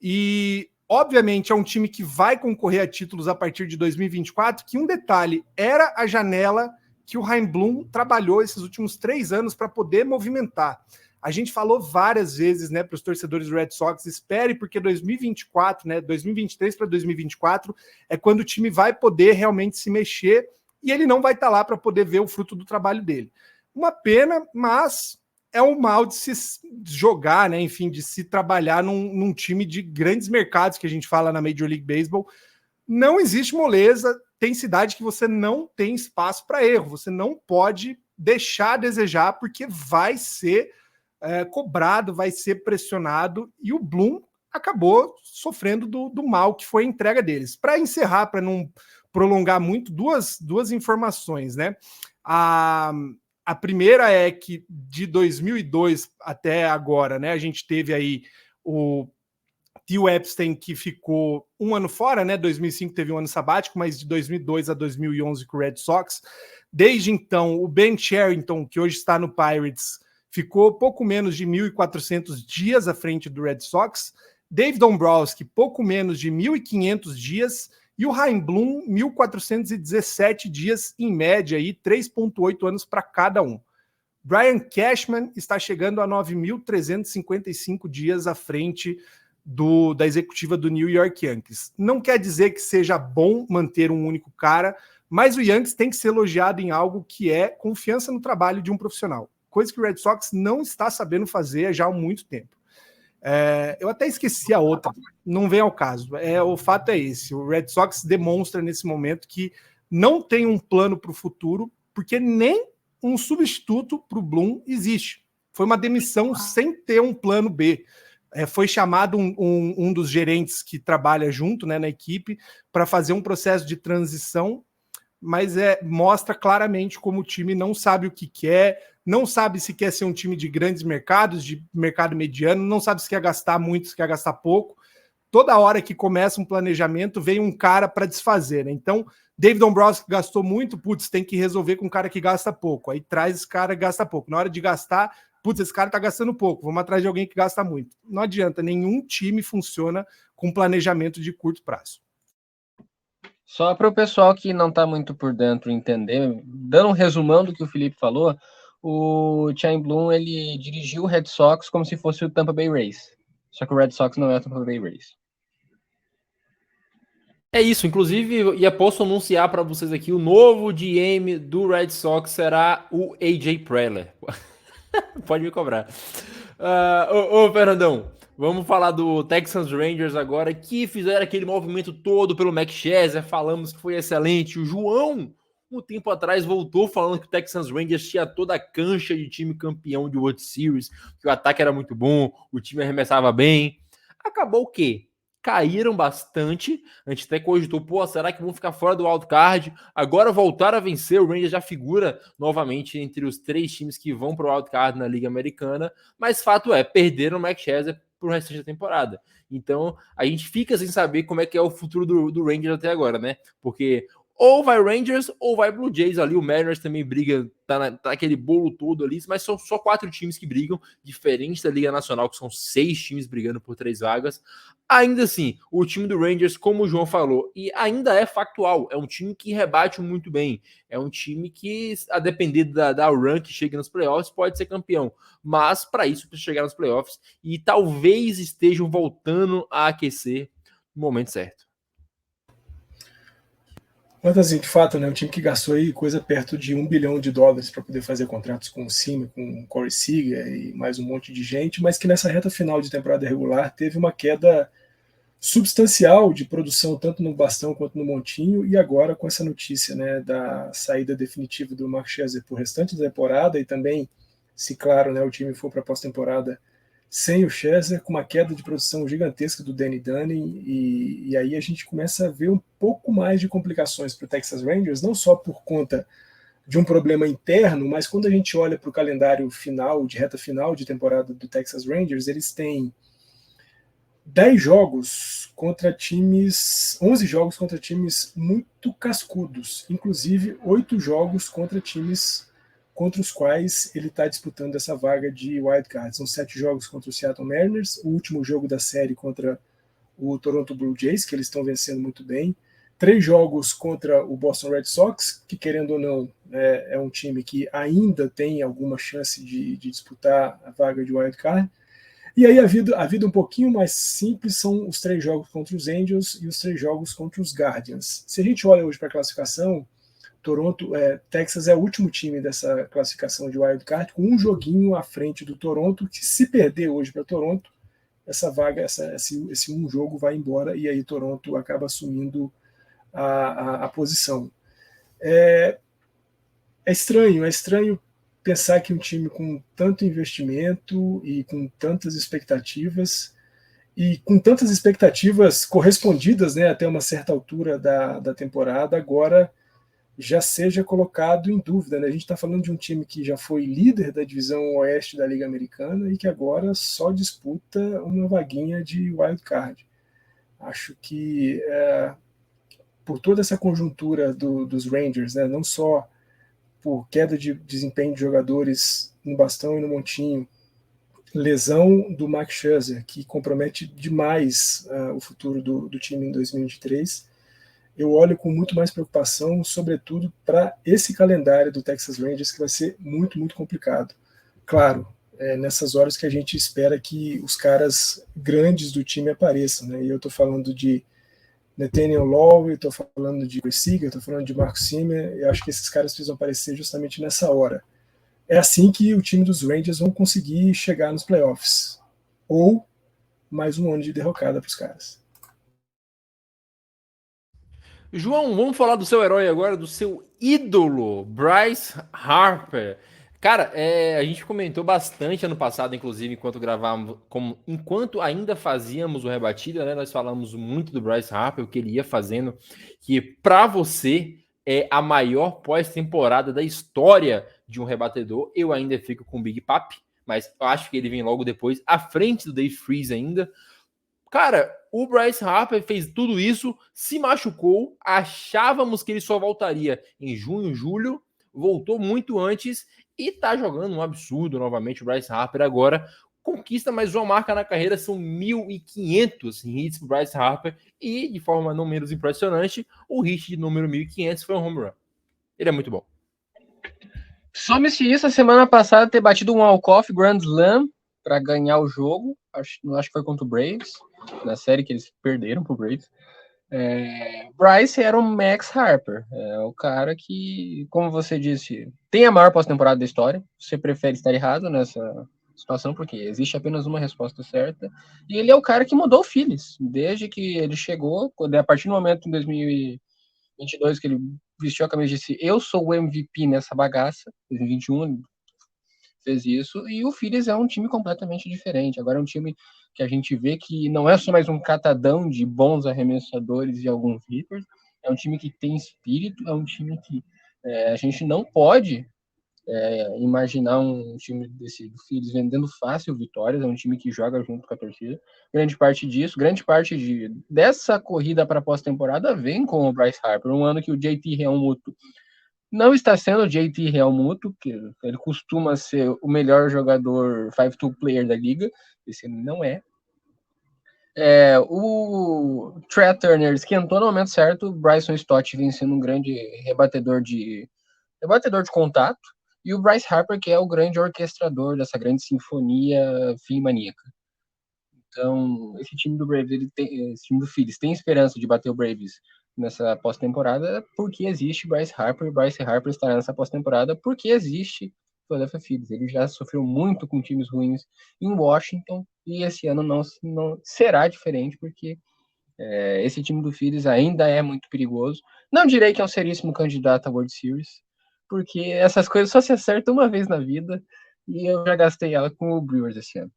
e obviamente é um time que vai concorrer a títulos a partir de 2024, que um detalhe, era a janela que o Chaim Bloom trabalhou esses últimos 3 anos para poder movimentar. A gente falou várias vezes, né, para os torcedores do Red Sox, espere, porque 2024, né, 2023 para 2024 é quando o time vai poder realmente se mexer e ele não vai estar lá para poder ver o fruto do trabalho dele. Uma pena, mas é um mal de se jogar, né, enfim, de se trabalhar num time de grandes mercados, que a gente fala na Major League Baseball. Não existe moleza, tem cidade que você não tem espaço para erro, você não pode deixar a desejar, porque vai ser cobrado, vai ser pressionado, e o Bloom acabou sofrendo do mal que foi a entrega deles. Para encerrar, para não prolongar muito, duas informações, né? A primeira é que de 2002 até agora, né, a gente teve aí o Theo Epstein, que ficou 1 ano fora, né? 2005 teve um ano sabático, mas de 2002 a 2011 com o Red Sox. Desde então, o Ben Cherington, que hoje está no Pirates, ficou pouco menos de 1.400 dias à frente do Red Sox. Dave Dombrowski, pouco menos de 1.500 dias. E o Chaim Bloom, 1.417 dias em média, 3,8 anos para cada um. Brian Cashman está chegando a 9.355 dias à frente da executiva do New York Yankees. Não quer dizer que seja bom manter um único cara, mas o Yankees tem que ser elogiado em algo que é confiança no trabalho de um profissional, coisa que o Red Sox não está sabendo fazer já há muito tempo. Eu até esqueci a outra, não vem ao caso. O fato é esse, o Red Sox demonstra nesse momento que não tem um plano para o futuro, porque nem um substituto para o Bloom existe. Foi uma demissão sem ter um plano B. Foi chamado um dos gerentes que trabalha junto, né, na equipe, para fazer um processo de transição, mas mostra claramente como o time não sabe o que quer, não sabe se quer ser um time de grandes mercados, de mercado mediano, não sabe se quer gastar muito, se quer gastar pouco. Toda hora que começa um planejamento, vem um cara para desfazer, né? Então, David Dombrowski gastou muito, tem que resolver com um cara que gasta pouco. Aí traz esse cara que gasta pouco. Na hora de gastar, esse cara tá gastando pouco, vamos atrás de alguém que gasta muito. Não adianta, nenhum time funciona com planejamento de curto prazo. Só para o pessoal que não está muito por dentro entender, dando um resumão do que o Felipe falou, o Chaim Bloom, ele dirigiu o Red Sox como se fosse o Tampa Bay Rays. Só que o Red Sox não é o Tampa Bay Rays. É isso, inclusive, e posso anunciar para vocês aqui, o novo GM do Red Sox será o AJ Preller. Pode me cobrar. Fernandão, vamos falar do Texas Rangers agora, que fizeram aquele movimento todo pelo Max Scherzer, falamos que foi excelente. O João, um tempo atrás, voltou falando que o Texas Rangers tinha toda a cancha de time campeão de World Series, que o ataque era muito bom, o time arremessava bem. Acabou o quê? Caíram bastante, a gente até cogitou, será que vão ficar fora do wildcard? Agora voltaram a vencer, o Rangers já figura novamente entre os 3 times que vão para o wildcard na Liga Americana, mas fato é, perderam o Max Scherzer pro restante da temporada. Então, a gente fica sem saber como é que é o futuro do Rangers até agora, né? Porque ou vai Rangers ou vai Blue Jays ali. O Mariners também briga, tá naquele bolo todo ali, mas são só 4 times que brigam, diferente da Liga Nacional, que são 6 times brigando por 3 vagas. Ainda assim, o time do Rangers, como o João falou, e ainda é factual, é um time que rebate muito bem, é um time que, a depender da run que chega nos playoffs, pode ser campeão, mas para isso precisa chegar nos playoffs e talvez estejam voltando a aquecer no momento certo. Mas assim, de fato, né, um time que gastou aí coisa perto de $1 bilhão para poder fazer contratos com o Cima, com o Corey Seager e mais um monte de gente, mas que nessa reta final de temporada regular teve uma queda substancial de produção tanto no bastão quanto no montinho, e agora com essa notícia, né, da saída definitiva do Mark Scherzer por restante da temporada, e também, se claro, né, o time for para a pós-temporada sem o Scherzer, com uma queda de produção gigantesca do Danny Dunning, e aí a gente começa a ver um pouco mais de complicações para o Texas Rangers, não só por conta de um problema interno, mas quando a gente olha para o calendário final, de reta final de temporada do Texas Rangers, eles têm 10 jogos contra times, 11 jogos contra times muito cascudos, inclusive 8 jogos contra times contra os quais ele está disputando essa vaga de wildcard. São 7 jogos contra o Seattle Mariners, o último jogo da série contra o Toronto Blue Jays, que eles estão vencendo muito bem, 3 jogos contra o Boston Red Sox, que querendo ou não é um time que ainda tem alguma chance de disputar a vaga de wildcard. E aí a vida um pouquinho mais simples são os 3 jogos contra os Angels e os 3 jogos contra os Guardians. Se a gente olha hoje para a classificação, Texas é o último time dessa classificação de wildcard, com um joguinho à frente do Toronto, que se perder hoje para Toronto, essa vaga, esse um jogo vai embora, e aí Toronto acaba assumindo a posição. É estranho pensar que um time com tanto investimento e com tantas expectativas, correspondidas, né, até uma certa altura da temporada, agora já seja colocado em dúvida, né? A gente está falando de um time que já foi líder da divisão oeste da Liga Americana e que agora só disputa uma vaguinha de wildcard. Acho que por toda essa conjuntura dos Rangers, né, não só por queda de desempenho de jogadores no bastão e no montinho, lesão do Max Scherzer, que compromete demais o futuro do time em 2023, eu olho com muito mais preocupação, sobretudo para esse calendário do Texas Rangers, que vai ser muito, muito complicado. Claro, nessas horas que a gente espera que os caras grandes do time apareçam, né? E eu estou falando de Nathaniel Lowe, estou falando de Corey Seager, estou falando de Marcus Semien, eu acho que esses caras precisam aparecer justamente nessa hora. É assim que o time dos Rangers vão conseguir chegar nos playoffs. Ou mais um ano de derrocada para os caras. João, vamos falar do seu herói agora, do seu ídolo, Bryce Harper. Cara, a gente comentou bastante ano passado, inclusive, enquanto ainda fazíamos o Rebatida, né? Nós falamos muito do Bryce Harper, o que ele ia fazendo, que para você é a maior pós-temporada da história de um rebatedor. Eu ainda fico com o Big Papi, mas eu acho que ele vem logo depois, à frente do Dave Freese ainda. Cara, o Bryce Harper fez tudo isso, se machucou, achávamos que ele só voltaria em junho, julho, voltou muito antes e tá jogando um absurdo novamente. O Bryce Harper agora conquista mais uma marca na carreira, são 1.500 hits pro Bryce Harper, e de forma não menos impressionante, o hit de número 1.500 foi um home run. Ele é muito bom. Some-se isso a semana passada ter batido um walk-off Grand Slam para ganhar o jogo, acho que foi contra o Braves, na série que eles perderam pro Braves. Bryce era o Max Harper, o cara que, como você disse, tem a maior pós-temporada da história. Você prefere estar errado nessa situação, porque existe apenas uma resposta certa, e ele é o cara que mudou o Phillies, desde que ele chegou, a partir do momento em 2022 que ele vestiu a camisa e disse, eu sou o MVP nessa bagaça, 2021 ele fez isso, e o Phillies é um time completamente diferente. Agora é um time que a gente vê que não é só mais um catadão de bons arremessadores e alguns hitters, é um time que tem espírito, é um time que a gente não pode imaginar um time desse do Phillies vendendo fácil vitórias, é um time que joga junto com a torcida. Grande parte dessa corrida para a pós-temporada vem com o Bryce Harper, um ano que o JT Realmuto não está sendo o JT Realmuto, que ele costuma ser o melhor jogador 5-tool player da liga, esse não é. O Trea Turner esquentou no momento certo, o Bryson Stott vem sendo um grande rebatedor de contato, e o Bryce Harper, que é o grande orquestrador dessa grande sinfonia fim maníaca. Então, esse time do Braves, esse time do Phillies tem esperança de bater o Braves nessa pós-temporada porque existe Bryce Harper, e Bryce Harper estará nessa pós-temporada porque existe o Philadelphia Phillies. Ele já sofreu muito com times ruins em Washington, e esse ano não será diferente, porque esse time do Phillies ainda é muito perigoso. Não direi que é um seríssimo candidato à World Series, porque essas coisas só se acertam uma vez na vida, e eu já gastei ela com o Brewers esse ano.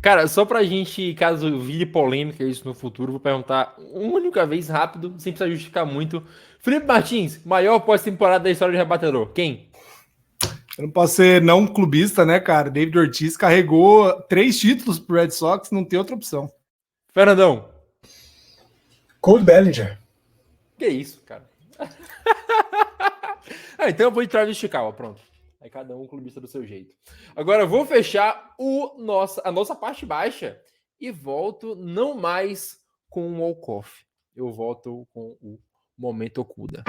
Cara, só pra gente, caso vire polêmica isso no futuro, vou perguntar uma única vez rápido, sem precisar justificar muito. Felipe Martins, maior pós-temporada da história de rebatedor, quem? Eu não posso ser não clubista, né, cara? David Ortiz carregou 3 títulos pro Red Sox, não tem outra opção. Fernandão. Cole Bellinger. Que isso, cara? Então eu vou de Travis Chicago, pronto. Aí cada um clubista do seu jeito. Agora eu vou fechar a nossa parte baixa e volto não mais com o walk-off. Eu volto com o Momento Okuda.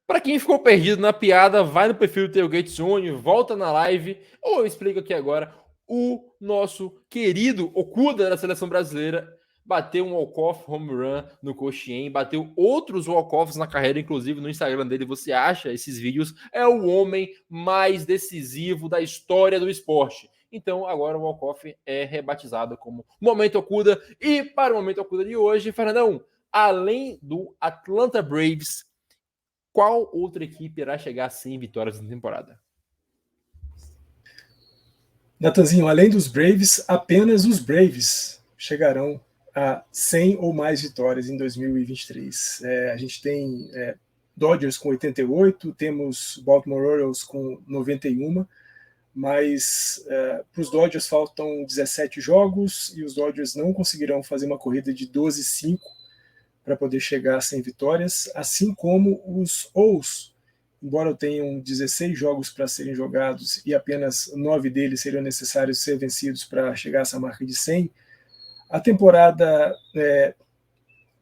Para quem ficou perdido na piada, vai no perfil do Tailgate Zone, volta na live, ou eu explico aqui agora. O nosso querido Okuda da seleção brasileira bateu um walk-off home run no Coxien, bateu outros walk-offs na carreira, inclusive no Instagram dele você acha esses vídeos. É o homem mais decisivo da história do esporte. Então agora o walk-off é rebatizado como Momento Okuda. E para o Momento Okuda de hoje, Fernandão, além do Atlanta Braves, qual outra equipe irá chegar a 100 vitórias na temporada? Natanzinho, além dos Braves, apenas os Braves chegarão a 100 ou mais vitórias em 2023. A gente tem Dodgers com 88, temos Baltimore Orioles com 91, mas para os Dodgers faltam 17 jogos e os Dodgers não conseguirão fazer uma corrida de 12-5 para poder chegar a 100 vitórias, assim como os O's, embora tenham 16 jogos para serem jogados e apenas 9 deles seriam necessários ser vencidos para chegar a essa marca de 100, a temporada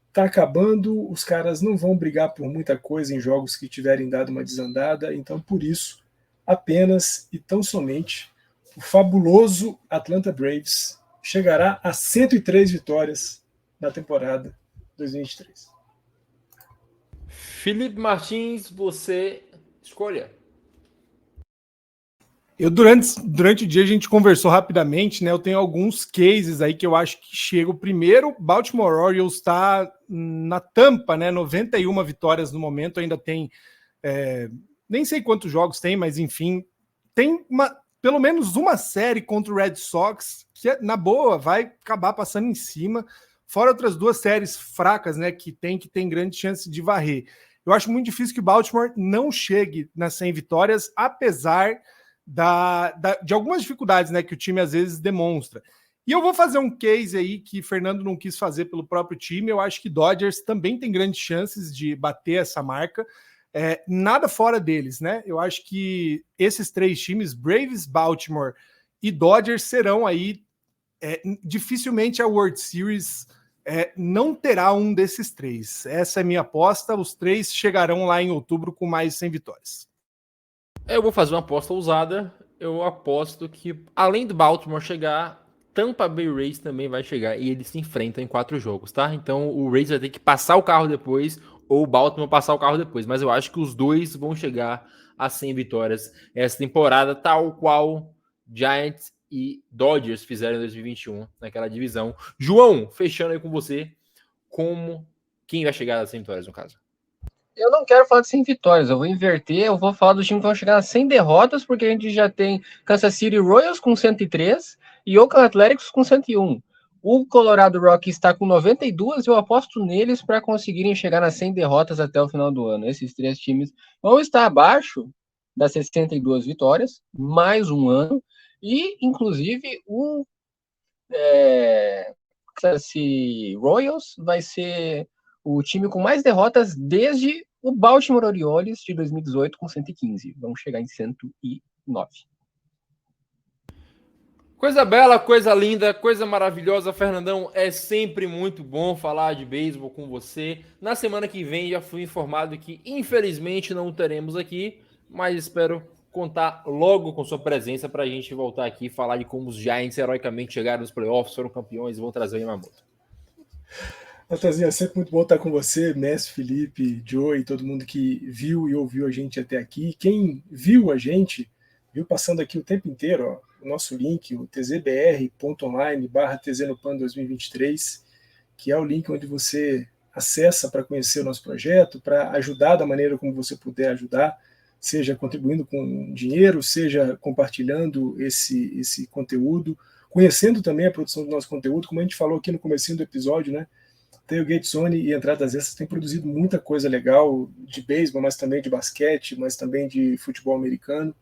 está acabando, os caras não vão brigar por muita coisa em jogos que tiverem dado uma desandada, então por isso, apenas e tão somente, o fabuloso Atlanta Braves chegará a 103 vitórias na temporada 2023. Felipe Martins, você escolha. Durante o dia a gente conversou rapidamente, né? Eu tenho alguns cases aí que eu acho que chega. O primeiro, Baltimore Orioles está na tampa, né? 91 vitórias no momento, ainda tem nem sei quantos jogos tem, mas enfim, tem pelo menos uma série contra o Red Sox que na boa vai acabar passando em cima, fora outras 2 séries fracas, né? Que tem grande chance de varrer. Eu acho muito difícil que o Baltimore não chegue nas 100 vitórias, apesar de algumas dificuldades, né, que o time às vezes demonstra. E eu vou fazer um case aí que Fernando não quis fazer pelo próprio time. Eu acho que Dodgers também tem grandes chances de bater essa marca. Nada fora deles, né? Eu acho que esses 3 times, Braves, Baltimore e Dodgers, serão aí dificilmente a World Series não terá um desses 3. Essa é a minha aposta. Os 3 chegarão lá em outubro com mais de 100 vitórias. Eu vou fazer uma aposta ousada. Eu aposto que, além do Baltimore chegar, Tampa Bay Rays também vai chegar. E eles se enfrentam em 4 jogos, tá? Então o Rays vai ter que passar o carro depois, ou o Baltimore passar o carro depois. Mas eu acho que os dois vão chegar a 100 vitórias essa temporada, tal qual Giants e Dodgers fizeram em 2021 naquela divisão. João, fechando aí com você, quem vai chegar a 100 vitórias no caso? Eu não quero falar de 100 vitórias, eu vou inverter, eu vou falar dos times que vão chegar a 100 derrotas, porque a gente já tem Kansas City Royals com 103 e Oakland Athletics com 101. O Colorado Rockies está com 92 e eu aposto neles para conseguirem chegar nas 100 derrotas até o final do ano. Esses 3 times vão estar abaixo das 62 vitórias, mais um ano, e inclusive o Royals vai ser o time com mais derrotas desde o Baltimore Orioles de 2018 com 115. Vamos chegar em 109. Coisa bela, coisa linda, coisa maravilhosa, Fernandão. É sempre muito bom falar de beisebol com você. Na semana que vem já fui informado que infelizmente não o teremos aqui, mas espero contar logo com sua presença para a gente voltar aqui e falar de como os Giants heroicamente chegaram nos playoffs, foram campeões e vão trazer o Yamamoto. Natanzinho, é sempre muito bom estar com você, Messi, Felipe, Joey, todo mundo que viu e ouviu a gente até aqui. Quem viu a gente, viu passando aqui o tempo inteiro, ó, o nosso link, o tzbr.online/tznopan 2023, que é o link onde você acessa para conhecer o nosso projeto, para ajudar da maneira como você puder ajudar, seja contribuindo com dinheiro, seja compartilhando esse conteúdo, conhecendo também a produção do nosso conteúdo, como a gente falou aqui no comecinho do episódio, né? Tailgate Zone e Entradas Extras tem produzido muita coisa legal de beisebol, mas também de basquete, mas também de futebol americano.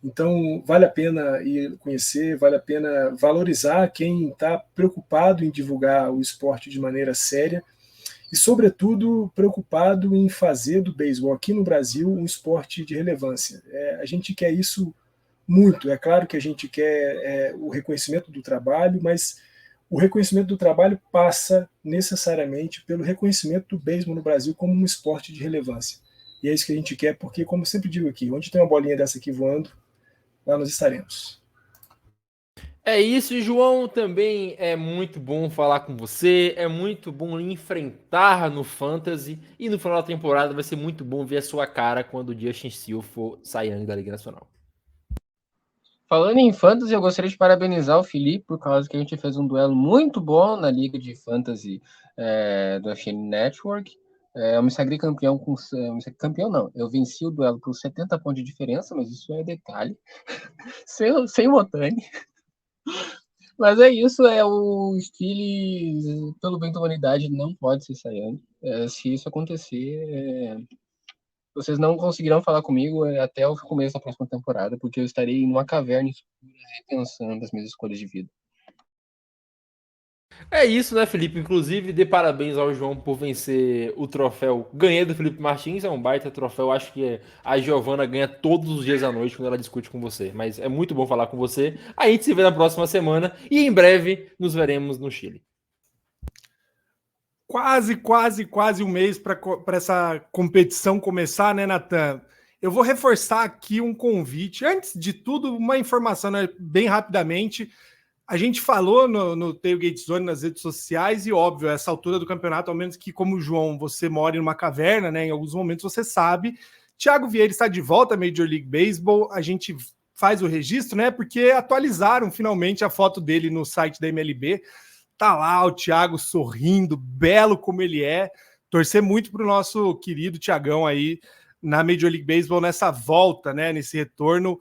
Então, vale a pena ir conhecer, vale a pena valorizar quem está preocupado em divulgar o esporte de maneira séria e, sobretudo, preocupado em fazer do beisebol aqui no Brasil um esporte de relevância. A gente quer isso muito. É claro que a gente quer o reconhecimento do trabalho, mas o reconhecimento do trabalho passa necessariamente pelo reconhecimento do beisebol no Brasil como um esporte de relevância. E é isso que a gente quer, porque, como sempre digo aqui, onde tem uma bolinha dessa aqui voando, lá nós estaremos. É isso, João. Também é muito bom falar com você. É muito bom enfrentar no Fantasy. E no final da temporada vai ser muito bom ver a sua cara quando o Justin Steele for sair da Liga Nacional. Falando em Fantasy, eu gostaria de parabenizar o Felipe por causa que a gente fez um duelo muito bom na Liga de Fantasy do FN Network. Eu me sagrei campeão com... Campeão não, eu venci o duelo por 70 pontos de diferença, mas isso é detalhe. sem o Otani. Mas é isso, o Steele, pelo bem da humanidade, não pode ser Saiyan. Se isso acontecer, vocês não conseguirão falar comigo até o começo da próxima temporada, porque eu estarei numa caverna escura repensando as minhas escolhas de vida. É isso, né, Felipe? Inclusive, dê parabéns ao João por vencer o troféu. Ganhei do Felipe Martins, é um baita troféu. Acho que a Giovana ganha todos os dias à noite quando ela discute com você. Mas é muito bom falar com você. A gente se vê na próxima semana e em breve nos veremos no Chile. Quase um mês para essa competição começar, né, Natan? Eu vou reforçar aqui um convite. Antes de tudo, uma informação, né, bem rapidamente. A gente falou no Tailgate Zone, nas redes sociais, e óbvio, essa altura do campeonato, ao menos que, como o João, você mora em uma caverna, né? Em alguns momentos você sabe. Thiago Vieira está de volta à Major League Baseball. A gente faz o registro, né? Porque atualizaram finalmente a foto dele no site da MLB. Tá lá o Thiago sorrindo, belo como ele é. Torcer muito para o nosso querido Thiagão aí na Major League Baseball nessa volta, né? Nesse retorno.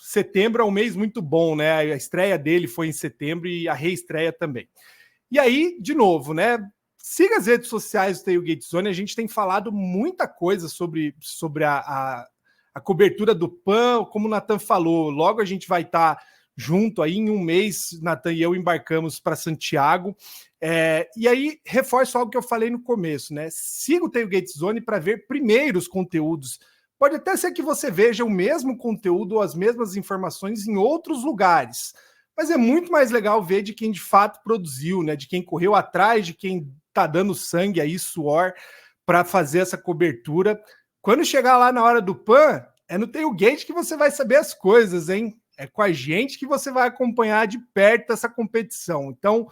Setembro é um mês muito bom, né? A estreia dele foi em setembro e a reestreia também. E aí, de novo, né? Siga as redes sociais do Tailgate Zone. A gente tem falado muita coisa sobre a cobertura do PAN, como o Natan falou. Logo a gente vai estar junto aí em um mês. Natan e eu embarcamos para Santiago. E aí, reforço algo que eu falei no começo, né? Siga o Tailgate Zone para ver primeiro os conteúdos. Pode até ser que você veja o mesmo conteúdo ou as mesmas informações em outros lugares, mas é muito mais legal ver de quem de fato produziu, né? De quem correu atrás, de quem está dando sangue aí, suor, para fazer essa cobertura. Quando chegar lá na hora do PAN, é no Tailgate que você vai saber as coisas, hein? É com a gente que você vai acompanhar de perto essa competição. Então,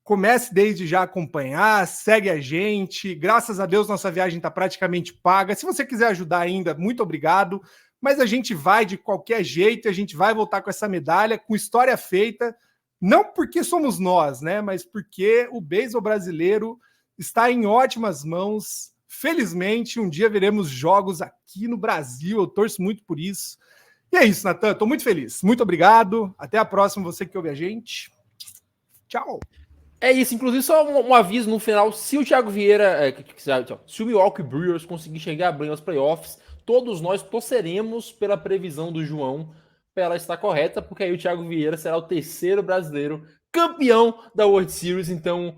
comece desde já a acompanhar, segue a gente. Graças a Deus, nossa viagem está praticamente paga. Se você quiser ajudar ainda, muito obrigado. Mas a gente vai de qualquer jeito, a gente vai voltar com essa medalha, com história feita. Não porque somos nós, né? Mas porque o beisebol brasileiro está em ótimas mãos. Felizmente, um dia veremos jogos aqui no Brasil. Eu torço muito por isso. E é isso, Natan. Estou muito feliz. Muito obrigado. Até a próxima, você que ouve a gente. Tchau. É isso, inclusive só um aviso no final, se o Thiago Vieira, se o Milwaukee Brewers conseguir chegar bem aos playoffs, todos nós torceremos pela previsão do João, para ela estar correta, porque aí o Thiago Vieira será o terceiro brasileiro campeão da World Series, então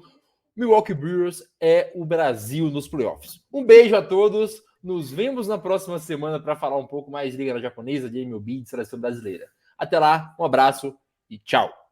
Milwaukee Brewers é o Brasil nos playoffs. Um beijo a todos, nos vemos na próxima semana para falar um pouco mais de Liga Japonesa, de MLB, de seleção brasileira. Até lá, um abraço e tchau!